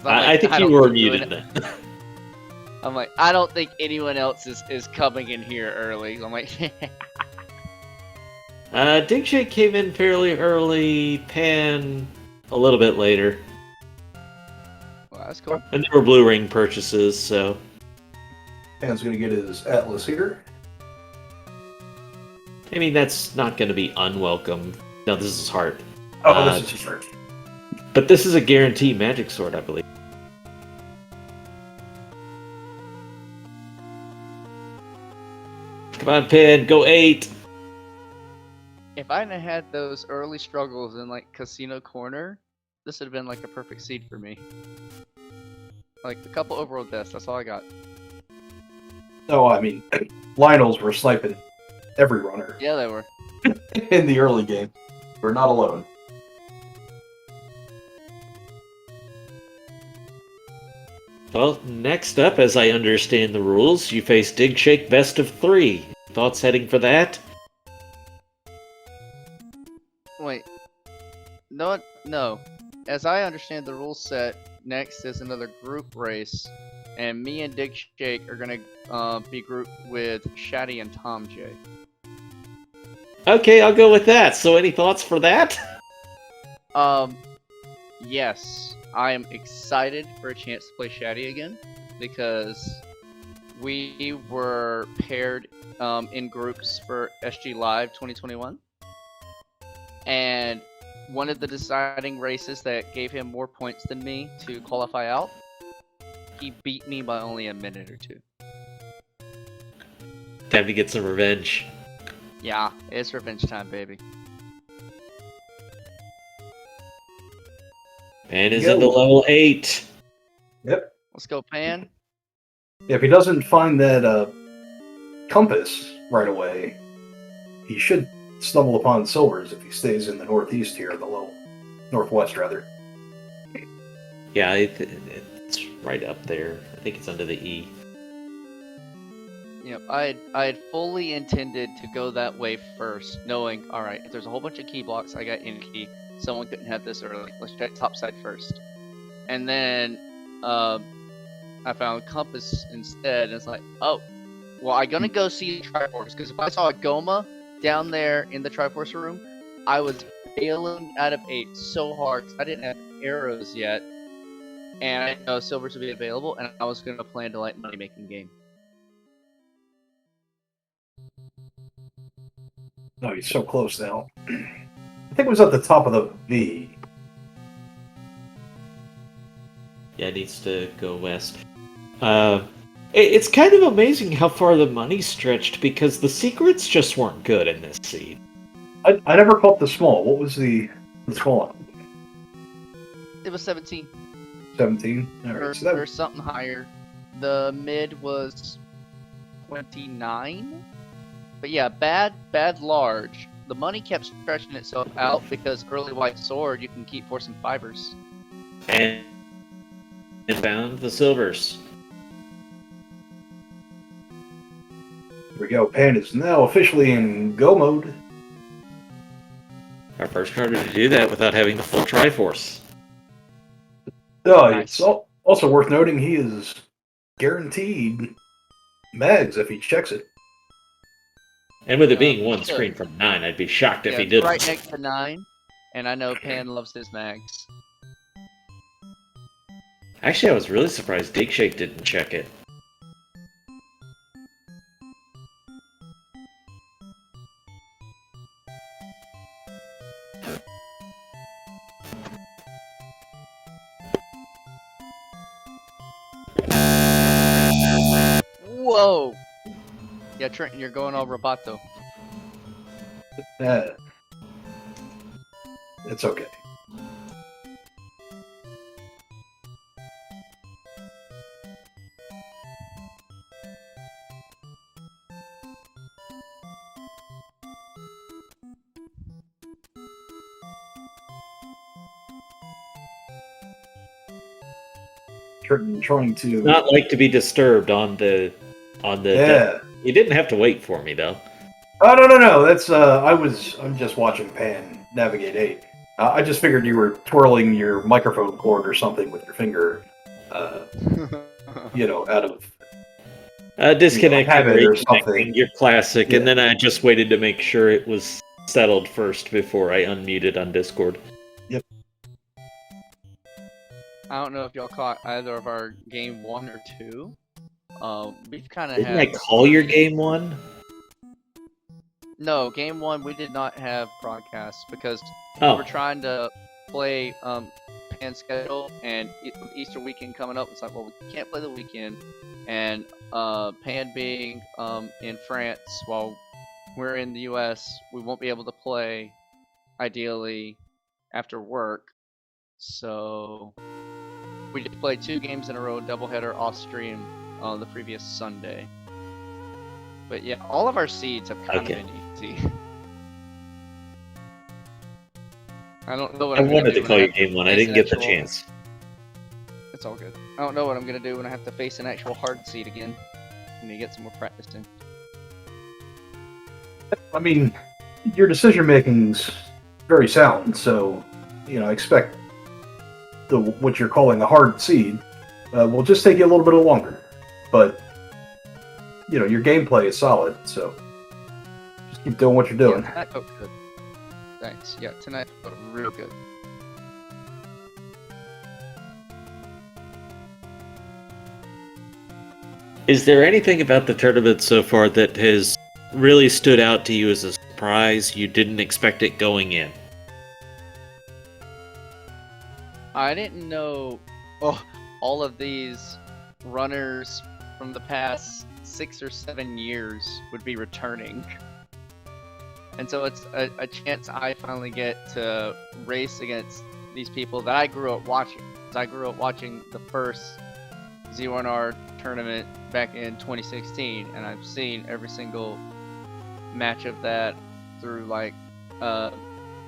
Speaker 2: I think you
Speaker 4: don't
Speaker 2: were
Speaker 4: think
Speaker 2: muted
Speaker 4: anyone-
Speaker 2: then.
Speaker 4: I'm like, I don't think anyone else is coming in here early. I'm like,
Speaker 2: Digshake came in fairly early, Pan a little bit later.
Speaker 4: well, that's cool.
Speaker 2: And there were blue ring purchases, so...
Speaker 3: Pan's gonna get his Atlas here.
Speaker 2: I mean, that's not going to be unwelcome. No, this is hard.
Speaker 3: This is his turn.
Speaker 2: But this is a guarantee magic sword, I believe. Come on, Pan, go 8!
Speaker 4: If I hadn't had those early struggles in like Casino Corner, this would have been like a perfect seed for me. Like a couple overworld deaths, that's all I got.
Speaker 3: No, I mean, Lionels were sniping every runner
Speaker 4: Yeah, they were.
Speaker 3: in the early game. We're not alone.
Speaker 2: Well, next up, as I understand the rules, you face Digshake best of 3. Thoughts heading for that?
Speaker 4: Wait. No. As I understand the rule set, next is another group race, and me and Digshake are gonna be grouped with Shaddy and Tom J.
Speaker 2: Okay, I'll go with that. So any thoughts for that?
Speaker 4: Yes. I am excited for a chance to play Shaddy again, because we were paired in groups for SG Live 2021. And one of the deciding races that gave him more points than me to qualify out, he beat me by only a minute or 2.
Speaker 2: Time to get some revenge.
Speaker 4: Yeah, it's revenge time, baby.
Speaker 2: Pan is
Speaker 3: Go.
Speaker 2: into level 8.
Speaker 3: Yep.
Speaker 4: Let's go, Pan.
Speaker 3: If he doesn't find that compass right away, he should stumble upon silvers if he stays in the northeast here, the little northwest rather.
Speaker 2: Yeah, it's right up there. I think it's under the E.
Speaker 4: You know, I had fully intended to go that way first, knowing, all right, if there's a whole bunch of key blocks, I got in key. Someone couldn't have this early. Let's check top side first. And then I found compass instead, and it's like, oh, well, I'm gonna go see the Triforce, because if I saw a Goma down there in the Triforce room, I was failing out of 8 so hard because I didn't have arrows yet, and I didn't know silvers would be available, and I was gonna play into like money making game.
Speaker 3: No, he's so close now. I think it was at the top of the V.
Speaker 2: Yeah, it needs to go west. It's kind of amazing how far the money stretched because the secrets just weren't good in this seed.
Speaker 3: I never caught the small. What was the small one?
Speaker 4: It was 17.
Speaker 3: 17? Alright, so
Speaker 4: Or something higher. The mid was 29. But yeah, bad large. The money kept stretching itself out because early white sword you can keep forcing fibers.
Speaker 2: And found the silvers.
Speaker 3: Here we go. Pan is now officially in go mode.
Speaker 2: Our first character to do that without having the full Triforce.
Speaker 3: Oh,
Speaker 4: Nice.
Speaker 3: it's also worth noting he is guaranteed mags if he checks it.
Speaker 2: And with it being one
Speaker 4: Good.
Speaker 2: screen from 9, I'd be shocked if
Speaker 4: Yeah,
Speaker 2: he
Speaker 4: it's
Speaker 2: didn't.
Speaker 4: right next to 9, and I know Pan loves his mags.
Speaker 2: Actually, I was really surprised Digshake didn't check it.
Speaker 4: Whoa! Yeah, Trenton, you're going all roboto.
Speaker 3: It's okay. Trying to
Speaker 2: Not like to be disturbed on the
Speaker 3: yeah.
Speaker 2: You didn't have to wait for me though.
Speaker 3: Oh no! That's I'm just watching Pan navigate 8. I just figured you were twirling your microphone cord or something with your finger. Out of
Speaker 2: Disconnecting,
Speaker 3: habit or
Speaker 2: reconnecting,
Speaker 3: something.
Speaker 2: you're classic,
Speaker 3: Yeah.
Speaker 2: and then I just waited to make sure it was settled first before I unmuted on Discord.
Speaker 4: I don't know if y'all caught either of our game 1 or 2. We've kind of
Speaker 2: Didn't
Speaker 4: had...
Speaker 2: I call your game 1?
Speaker 4: No, game 1 we did not have broadcasts because we
Speaker 2: Oh,
Speaker 4: were trying to play Pan's schedule, and with Easter weekend coming up, it's like, well, we can't play the weekend, and Pan being in France while we're in the US, we won't be able to play ideally after work, so we just played 2 games in a row, doubleheader off stream on the previous Sunday. But yeah, all of our seeds have kind
Speaker 2: Okay.
Speaker 4: of been easy. I don't know what
Speaker 2: I
Speaker 4: I'm gonna
Speaker 2: wanted
Speaker 4: do
Speaker 2: to
Speaker 4: when
Speaker 2: call your
Speaker 4: have to
Speaker 2: game 1. I
Speaker 4: face
Speaker 2: didn't
Speaker 4: an
Speaker 2: get the
Speaker 4: actual-
Speaker 2: chance.
Speaker 4: It's all good. I don't know what I'm gonna do when I have to face an actual hard seed again. I need to get some more practice in.
Speaker 3: I mean, your decision making's very sound, so expect what you're calling a hard seed will just take you a little bit longer. But your gameplay is solid, so just keep doing what you're doing.
Speaker 4: Yeah, tonight felt good. Thanks. Yeah, tonight felt real good.
Speaker 2: Is there anything about the tournament so far that has really stood out to you as a surprise? You didn't expect it going in?
Speaker 4: I didn't know all of these runners from the past 6 or 7 years would be returning. And so it's a chance I finally get to race against these people that I grew up watching. I grew up watching the first Z1R tournament back in 2016, and I've seen every single match of that through like I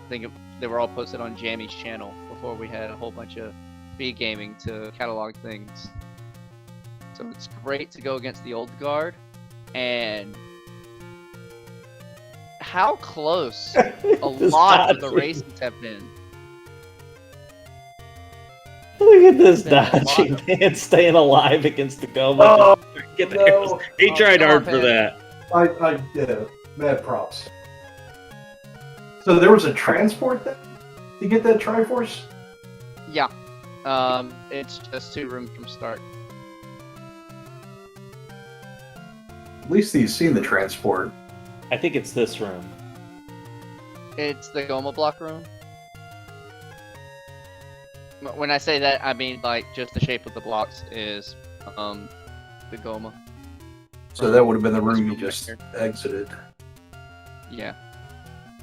Speaker 4: think they were all posted on Jammy's channel before we had a whole bunch of SpeedGaming to catalog things. So it's great to go against the old guard, and how close a lot of the races have been.
Speaker 2: Look at this
Speaker 4: Been a lot
Speaker 2: dodging
Speaker 4: of-
Speaker 2: and staying alive against the Goma.
Speaker 3: Oh,
Speaker 2: Get the
Speaker 3: no.
Speaker 2: arrows. He tried
Speaker 4: come
Speaker 2: hard
Speaker 4: on,
Speaker 2: for
Speaker 4: Pan.
Speaker 2: that.
Speaker 3: I mad props. So there was a transport then to get that Triforce?
Speaker 4: Yeah. It's just 2 rooms from start.
Speaker 3: At least you've seen the transport.
Speaker 2: I think it's this room.
Speaker 4: It's the Goma block room. When I say that, I mean like just the shape of the blocks is the Goma.
Speaker 3: So that would have been the room you just exited.
Speaker 4: Yeah.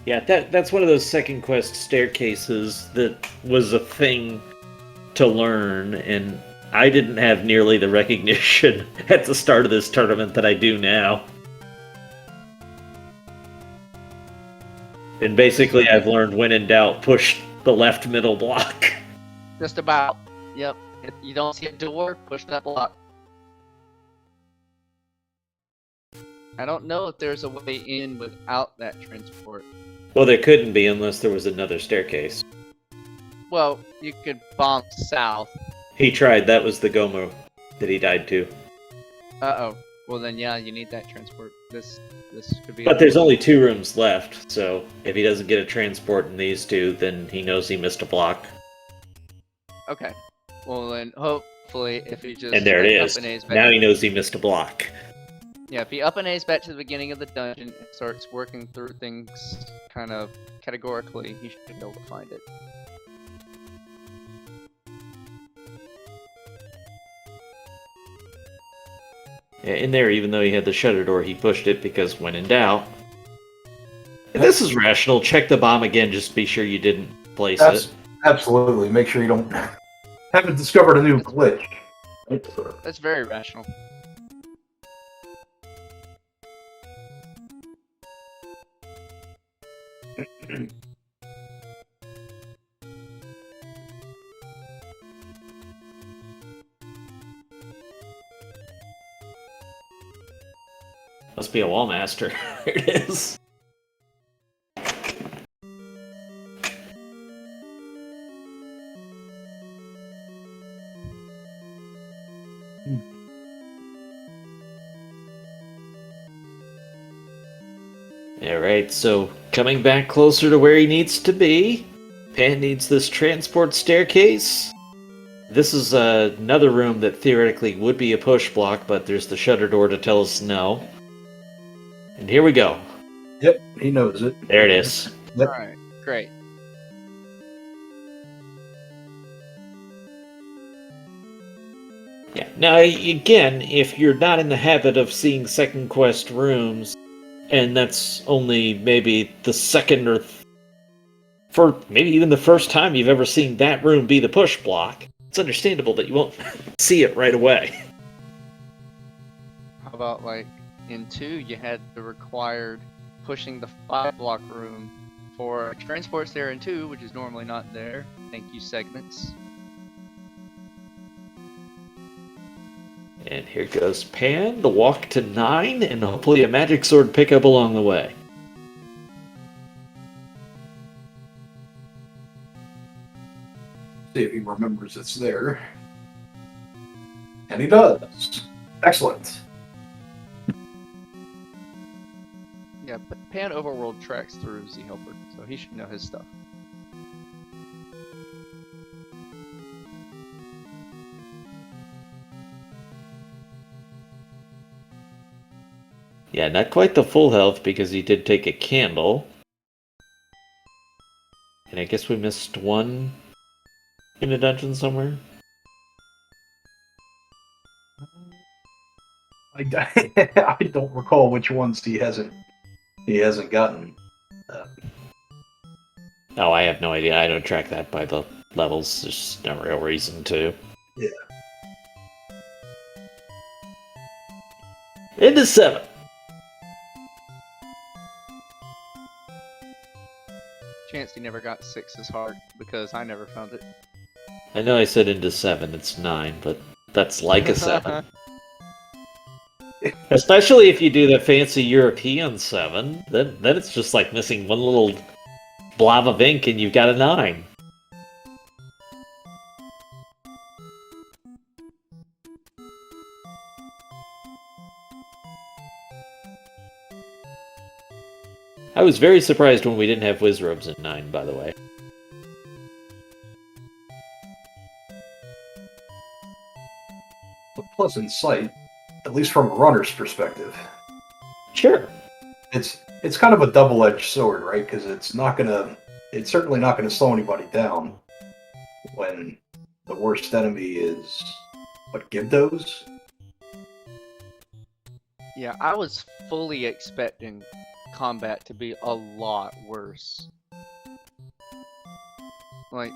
Speaker 2: Yeah, that's one of those second quest staircases that was a thing to learn, and I didn't have nearly the recognition at the start of this tournament that I do now. And basically I've learned when in doubt, push the left middle block.
Speaker 4: Just about. Yep. If you don't see a door, push that block. I don't know if there's a way in without that transport.
Speaker 2: Well, there couldn't be unless there was another staircase.
Speaker 4: Well, you could bomb south.
Speaker 2: He tried, that was the Goma that he died to.
Speaker 4: Uh-oh. Well then, yeah, you need that transport. This could be...
Speaker 2: But there's only 2 rooms left, so if he doesn't get a transport in these 2, then he knows he missed a block.
Speaker 4: Okay. Well then, hopefully, if he just...
Speaker 2: And there it
Speaker 4: up
Speaker 2: is.
Speaker 4: and A's back
Speaker 2: Now he knows he missed a block.
Speaker 4: Yeah, if he up and A's back to the beginning of the dungeon and starts working through things kind of categorically, he should be able to find it.
Speaker 2: Yeah, in there, even though he had the shutter door, he pushed it because when in doubt. And this is rational. Check the bomb again, just be sure you didn't place it.
Speaker 3: Absolutely. Make sure you don't haven't discovered a new glitch.
Speaker 4: That's very rational.
Speaker 2: Must be a wall master. There it is. Alright, so coming back closer to where he needs to be. Pan needs this transport staircase. This is another room that theoretically would be a push block, but there's the shutter door to tell us no. And here we go.
Speaker 3: Yep, he knows it.
Speaker 2: There it is.
Speaker 3: Yep.
Speaker 4: Alright, great.
Speaker 2: Yeah. Now, again, if you're not in the habit of seeing second quest rooms, and that's only maybe the second or for maybe even the first time you've ever seen that room be the push block, it's understandable that you won't see it right away.
Speaker 4: How about like in 2 you had the required pushing the 5 block room for transports there in 2, which is normally not there. Thank you, segments.
Speaker 2: And here goes Pan, the walk to 9, and hopefully a magic sword pickup along the way.
Speaker 3: See if he remembers it's there. And he does. Excellent.
Speaker 4: Yeah, but Pan Overworld tracks through Z Helper, so he should know his stuff.
Speaker 2: Yeah, not quite the full health because he did take a candle. And I guess we missed one in a dungeon somewhere.
Speaker 3: I don't recall which ones he hasn't gotten.
Speaker 2: Oh, I have no idea. I don't track that by the levels. There's no real reason to.
Speaker 3: Yeah.
Speaker 2: Into 7.
Speaker 4: Chancey never got 6 as hard because I never found it.
Speaker 2: I know I said into 7, it's 9, but that's like a 7. Especially if you do the fancy European 7, then it's just like missing one little blob of ink and you've got a 9. I was very surprised when we didn't have Wizrobes in 9, by the way.
Speaker 3: A pleasant sight, at least from a runner's perspective.
Speaker 2: Sure.
Speaker 3: It's kind of a double-edged sword, right? Because it's certainly not gonna slow anybody down when the worst enemy is what, Gibdos?
Speaker 4: Yeah, I was fully expecting combat to be a lot worse. Like,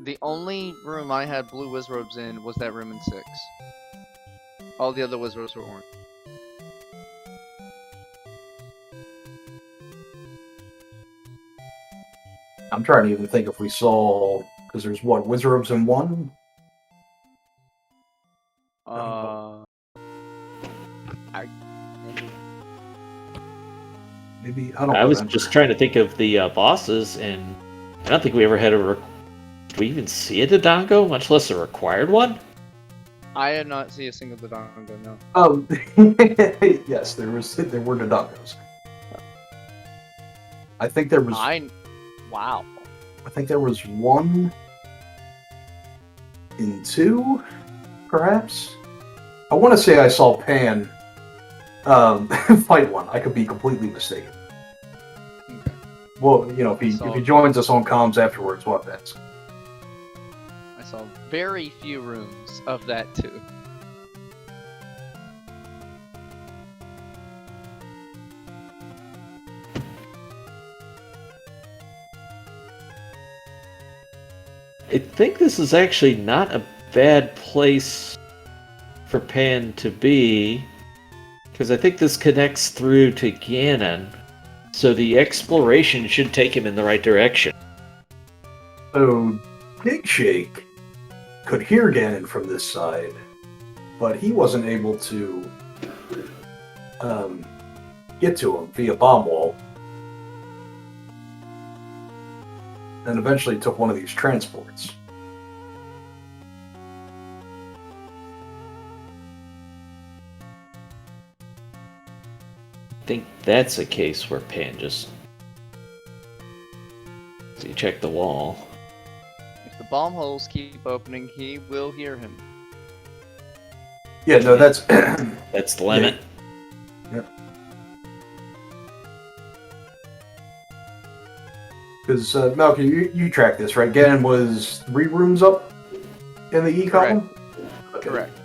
Speaker 4: the only room I had blue Wizrobes in was that room in 6. All the other Wizrobes were orange.
Speaker 3: I'm trying to even think if we saw, because there's what, Wizrobes in 1? Maybe, I don't know.
Speaker 2: I was just trying to think of the bosses, and I don't think we ever had a... Did we even see a Dodongo, much less a required one?
Speaker 4: I did not see a single Dodongo, no.
Speaker 3: Yes, there were Dodongos. I think there was...
Speaker 4: Wow.
Speaker 3: I think there was 1 in 2, perhaps? I want to say I saw Pan fight one. I could be completely mistaken.
Speaker 4: Okay.
Speaker 3: Well, you know, if he joins us on comms afterwards, what that's.
Speaker 4: I saw very few rooms of that too.
Speaker 2: I think this is actually not a bad place for Pan to be, because I think this connects through to Ganon, so the exploration should take him in the right direction.
Speaker 3: So, Digshake could hear Ganon from this side, but he wasn't able to get to him via bomb wall, and eventually took one of these transports.
Speaker 2: I think that's a case where Pan just... So you check the wall.
Speaker 4: If the bomb holes keep opening, he will hear him.
Speaker 3: Yeah, no, that's...
Speaker 2: That's the limit.
Speaker 3: Yeah. Because, Malchior, you track this, right? Ganon was 3 rooms up in the E column? Okay.
Speaker 4: Correct.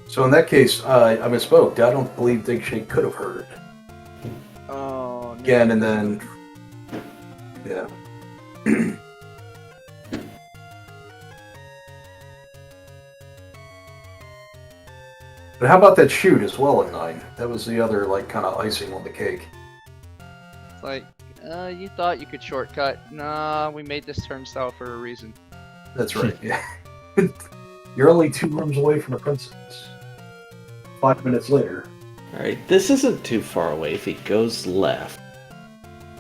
Speaker 3: So in that case, I misspoke. I don't believe Digshake could have heard.
Speaker 4: Oh, no.
Speaker 3: Again, and then... Yeah. But how about that shoot as well at 9? That was the other, like, kind of icing on the cake.
Speaker 4: It's like, you thought you could shortcut. Nah, we made this turnstile for a reason.
Speaker 3: That's right, yeah. You're only 2 rooms away from the princess. 5 minutes later.
Speaker 2: Alright, this isn't too far away if he goes left.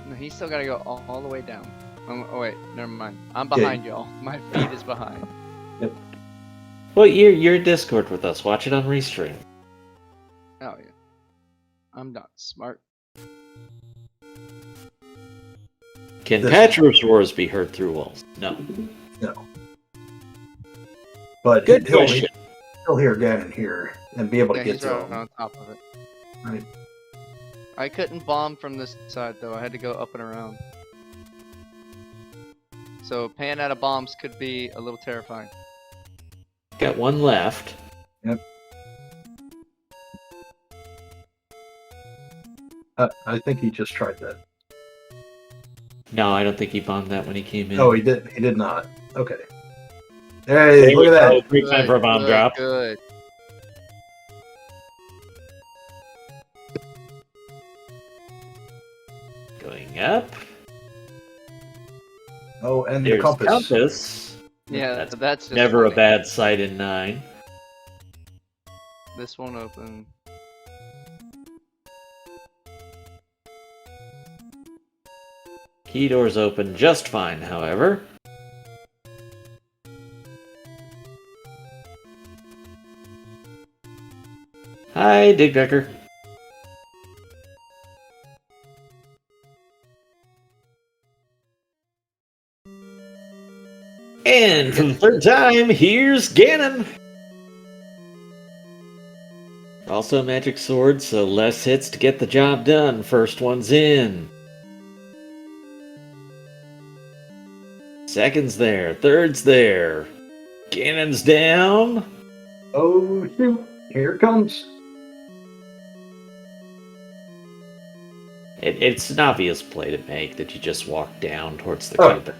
Speaker 4: No, he's still gotta go all the way down. Oh wait, never mind. I'm behind y'all. My feet is behind.
Speaker 3: Yep.
Speaker 2: Well, you're in Discord with us. Watch it on Restream.
Speaker 4: Oh yeah. I'm not smart.
Speaker 2: Can Patro's roars be heard through walls? No.
Speaker 3: No. But
Speaker 2: Good question.
Speaker 3: he'll hear Ganon here and be able to
Speaker 4: Yeah,
Speaker 3: get
Speaker 4: he's
Speaker 3: to
Speaker 4: right
Speaker 3: him.
Speaker 4: on top of it.
Speaker 3: Right.
Speaker 4: I couldn't bomb from this side though. I had to go up and around. So pan out of bombs could be a little terrifying.
Speaker 2: Got one left.
Speaker 3: Yep. I think he just tried that.
Speaker 2: No, I don't think he bombed that when he came in.
Speaker 3: Oh, he did. He did not. Okay. Hey, look at that.
Speaker 2: Great time for a bomb drop.
Speaker 4: Good.
Speaker 2: Going up.
Speaker 3: Oh, and
Speaker 2: There's
Speaker 3: the compass.
Speaker 4: Yeah, that's just
Speaker 2: Never
Speaker 4: funny.
Speaker 2: a bad sight in 9.
Speaker 4: This won't open.
Speaker 2: Key doors open just fine, however. Hi, Dig Decker. And for the third time, here's Ganon. Also a magic sword, so less hits to get the job done. First one's in. Second's there. Third's there. Ganon's down.
Speaker 3: Oh, shoot. Here it comes.
Speaker 2: It's an obvious play to make that you just walk down towards the
Speaker 3: Oh.
Speaker 2: cube.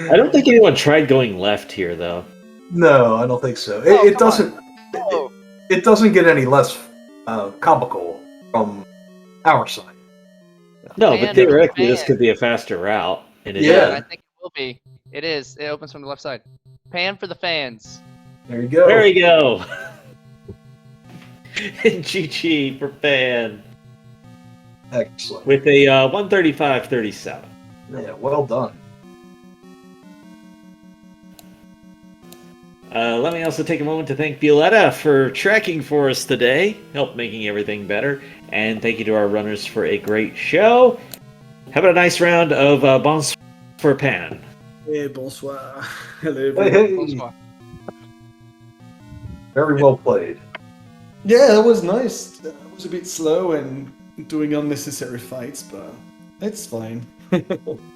Speaker 2: I don't think anyone tried going left here, though.
Speaker 3: No, I don't think so.
Speaker 4: Oh,
Speaker 3: It
Speaker 4: come
Speaker 3: doesn't.
Speaker 4: Oh.
Speaker 3: It doesn't get any less comical from our side.
Speaker 2: No,
Speaker 4: Man,
Speaker 2: but theoretically, this
Speaker 4: man.
Speaker 2: could be a faster route. And it
Speaker 3: Yeah.
Speaker 4: Yeah, I think it will be. It is. It opens from the left side. Pan for the fans.
Speaker 3: There you go.
Speaker 2: There we go. GG for Pan
Speaker 3: Excellent.
Speaker 2: with a 135.37.
Speaker 3: Yeah, well done.
Speaker 2: Let me also take a moment to thank Violetta for tracking for us today, help making everything better, and thank you to our runners for a great show. How about a nice round of bons for Pan?
Speaker 5: Hey, bonsoir. Hello,
Speaker 3: Hey,
Speaker 5: everyone.
Speaker 3: hey.
Speaker 4: Bonsoir.
Speaker 3: Very well played.
Speaker 5: Yeah, that was nice. I was a bit slow and doing unnecessary fights, but it's fine.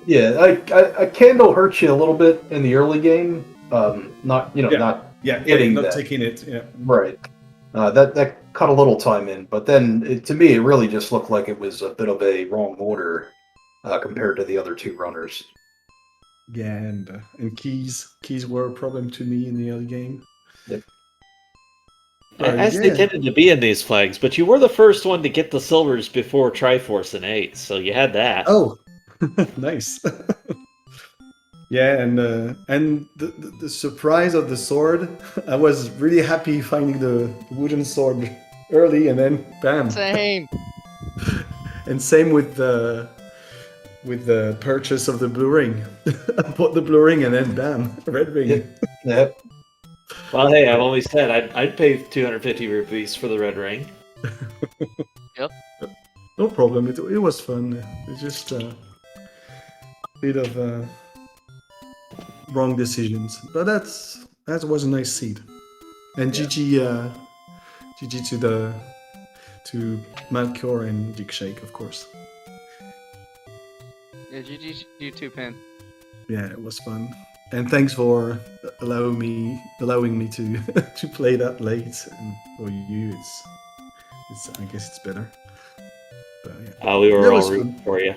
Speaker 3: Yeah, I Candle hurt you a little bit in the early game. Not
Speaker 5: Yeah.
Speaker 3: not
Speaker 5: Yeah,
Speaker 3: Getting
Speaker 5: not
Speaker 3: that.
Speaker 5: taking it. Yeah,
Speaker 3: right. That cut a little time in, but then to me it really just looked like it was a bit of a wrong order compared to the other two runners.
Speaker 5: yeah, and keys were a problem to me in the early game.
Speaker 3: Yep.
Speaker 2: As they
Speaker 5: Yeah.
Speaker 2: tended to be in these flags, but you were the first one to get the silvers before Triforce and 8, so you had that.
Speaker 5: Oh, nice. Yeah, and the surprise of the sword, I was really happy finding the wooden sword early, and then bam.
Speaker 4: Same.
Speaker 5: And same with the purchase of the blue ring. I bought the blue ring, and then bam, red ring.
Speaker 3: Yeah. Yep.
Speaker 2: Well, hey, I've always said I'd pay 250 rupees for the red ring.
Speaker 5: No problem. It was fun. It's just a bit of wrong decisions, but that was a nice seed. And GG to Malchior and digshake, of course.
Speaker 4: Yeah, GG you too, Pan.
Speaker 5: Yeah, it was fun. And thanks for allowing me to to play that late. And for you, it's I guess it's better. But yeah,
Speaker 2: We
Speaker 5: That
Speaker 2: were
Speaker 5: was
Speaker 2: all rooting
Speaker 5: fun.
Speaker 2: for you.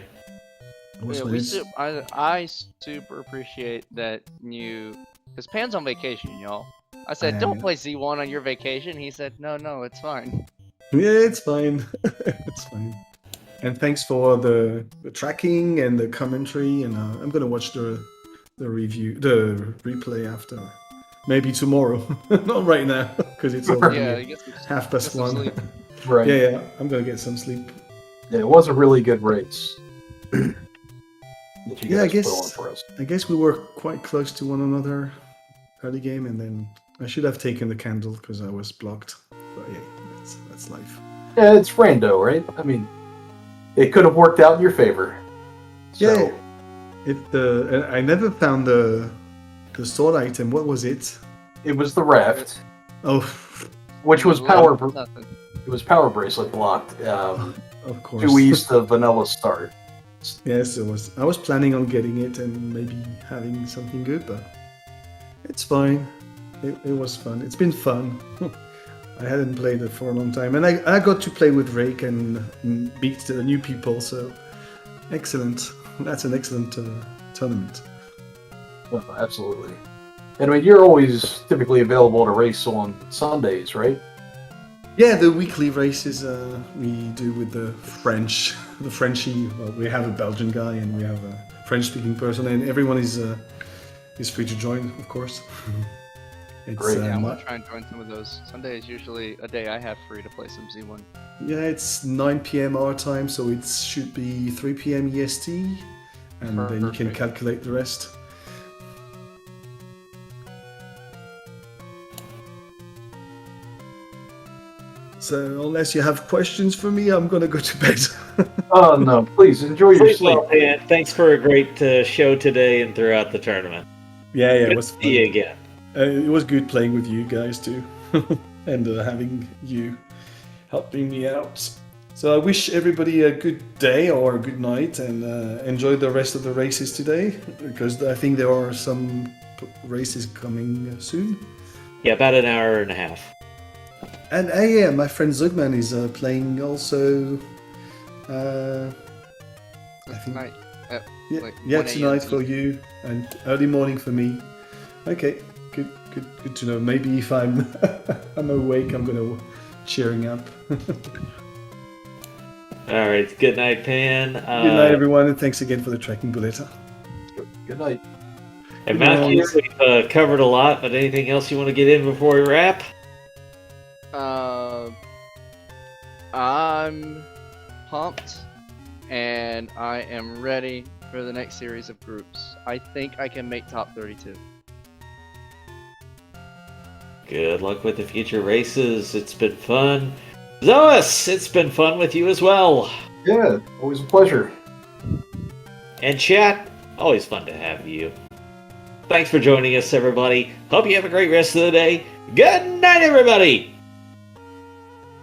Speaker 5: it was
Speaker 4: Yeah,
Speaker 5: nice.
Speaker 4: I super appreciate that you, because Pan's on vacation, y'all. I said,
Speaker 5: I
Speaker 4: don't
Speaker 5: am.
Speaker 4: play Z1 on your vacation. He said, no, it's fine.
Speaker 5: Yeah, it's fine. It's fine. And thanks for the tracking and the commentary. And I'm gonna watch the replay after. Maybe tomorrow, not right now, because it's already
Speaker 4: Yeah, you get some,
Speaker 5: 1:30.
Speaker 4: sleep.
Speaker 3: Right.
Speaker 5: Yeah, I'm gonna get some sleep.
Speaker 3: Yeah, it was a really good race. that you
Speaker 5: Yeah, I
Speaker 3: guys put
Speaker 5: guess-
Speaker 3: on for us.
Speaker 5: I guess we were quite close to one another early game, and then I should have taken the candle because I was blocked. But yeah, that's life.
Speaker 3: Yeah, it's rando, right? I mean, it could have worked out in your favor. So,
Speaker 5: Yeah. I never found the sword item. What was it?
Speaker 3: it was the raft,
Speaker 5: Oh,
Speaker 3: which was power.
Speaker 4: Nothing.
Speaker 3: It was power bracelet blocked.
Speaker 5: of course.
Speaker 3: Due east of Vanilla Start.
Speaker 5: Yes, it was. I was planning on getting it and maybe having something good, but it's fine. It was fun. It's been fun. I hadn't played it for a long time, and I got to play with Rake and meet the new people. So excellent. That's an excellent tournament.
Speaker 3: Oh, absolutely. And I mean, you're always typically available to race on Sundays, right?
Speaker 5: Yeah, the weekly races we do with the French, the Frenchie. Well, we have a Belgian guy and we have a French-speaking person, and everyone is free to join, of course. It's,
Speaker 3: Great.
Speaker 4: Yeah, I'm
Speaker 5: my-
Speaker 4: gonna try and join some of those. Sunday is usually a day I have free to play some Z1.
Speaker 5: yeah, it's 9 p.m. our time, so it should be 3 p.m. EST, and then you can
Speaker 4: Perfect.
Speaker 5: calculate the rest. So, unless you have questions for me, I'm gonna go to bed.
Speaker 3: Oh, no. Please enjoy your
Speaker 2: Sleep
Speaker 3: sleep.
Speaker 2: well, Dan. Thanks for a great show today and throughout the tournament.
Speaker 5: Yeah,
Speaker 2: Good
Speaker 5: it was
Speaker 2: to
Speaker 5: fun.
Speaker 2: see you again.
Speaker 5: It was good playing with you guys too, and having you helping me out. So I wish everybody a good day or a good night, and enjoy the rest of the races today, because I think there are some races coming soon.
Speaker 2: Yeah, about an hour and a half.
Speaker 5: And yeah, my friend Zugman is playing also. I think
Speaker 4: Tonight.
Speaker 5: yeah,
Speaker 4: like
Speaker 5: yeah
Speaker 4: 1 a.m.
Speaker 5: tonight for you and early morning for me. Okay, good to know. Maybe if I'm I'm awake, I'm gonna cheering up.
Speaker 2: All right. Good night, Pan.
Speaker 5: Good night, everyone, and thanks again for the tracking bullet.
Speaker 3: Good night.
Speaker 2: And
Speaker 5: Good night.
Speaker 2: Malchior, we've covered a lot, but anything else you want to get in before we wrap?
Speaker 4: I'm pumped, and I am ready for the next series of groups. I think I can make top 32.
Speaker 2: Good luck with the future races. It's been fun. Zoas, it's been fun with you as well.
Speaker 3: Yeah, always a pleasure.
Speaker 2: And chat, always fun to have you. Thanks for joining us, everybody. Hope you have a great rest of the day. Good night, everybody.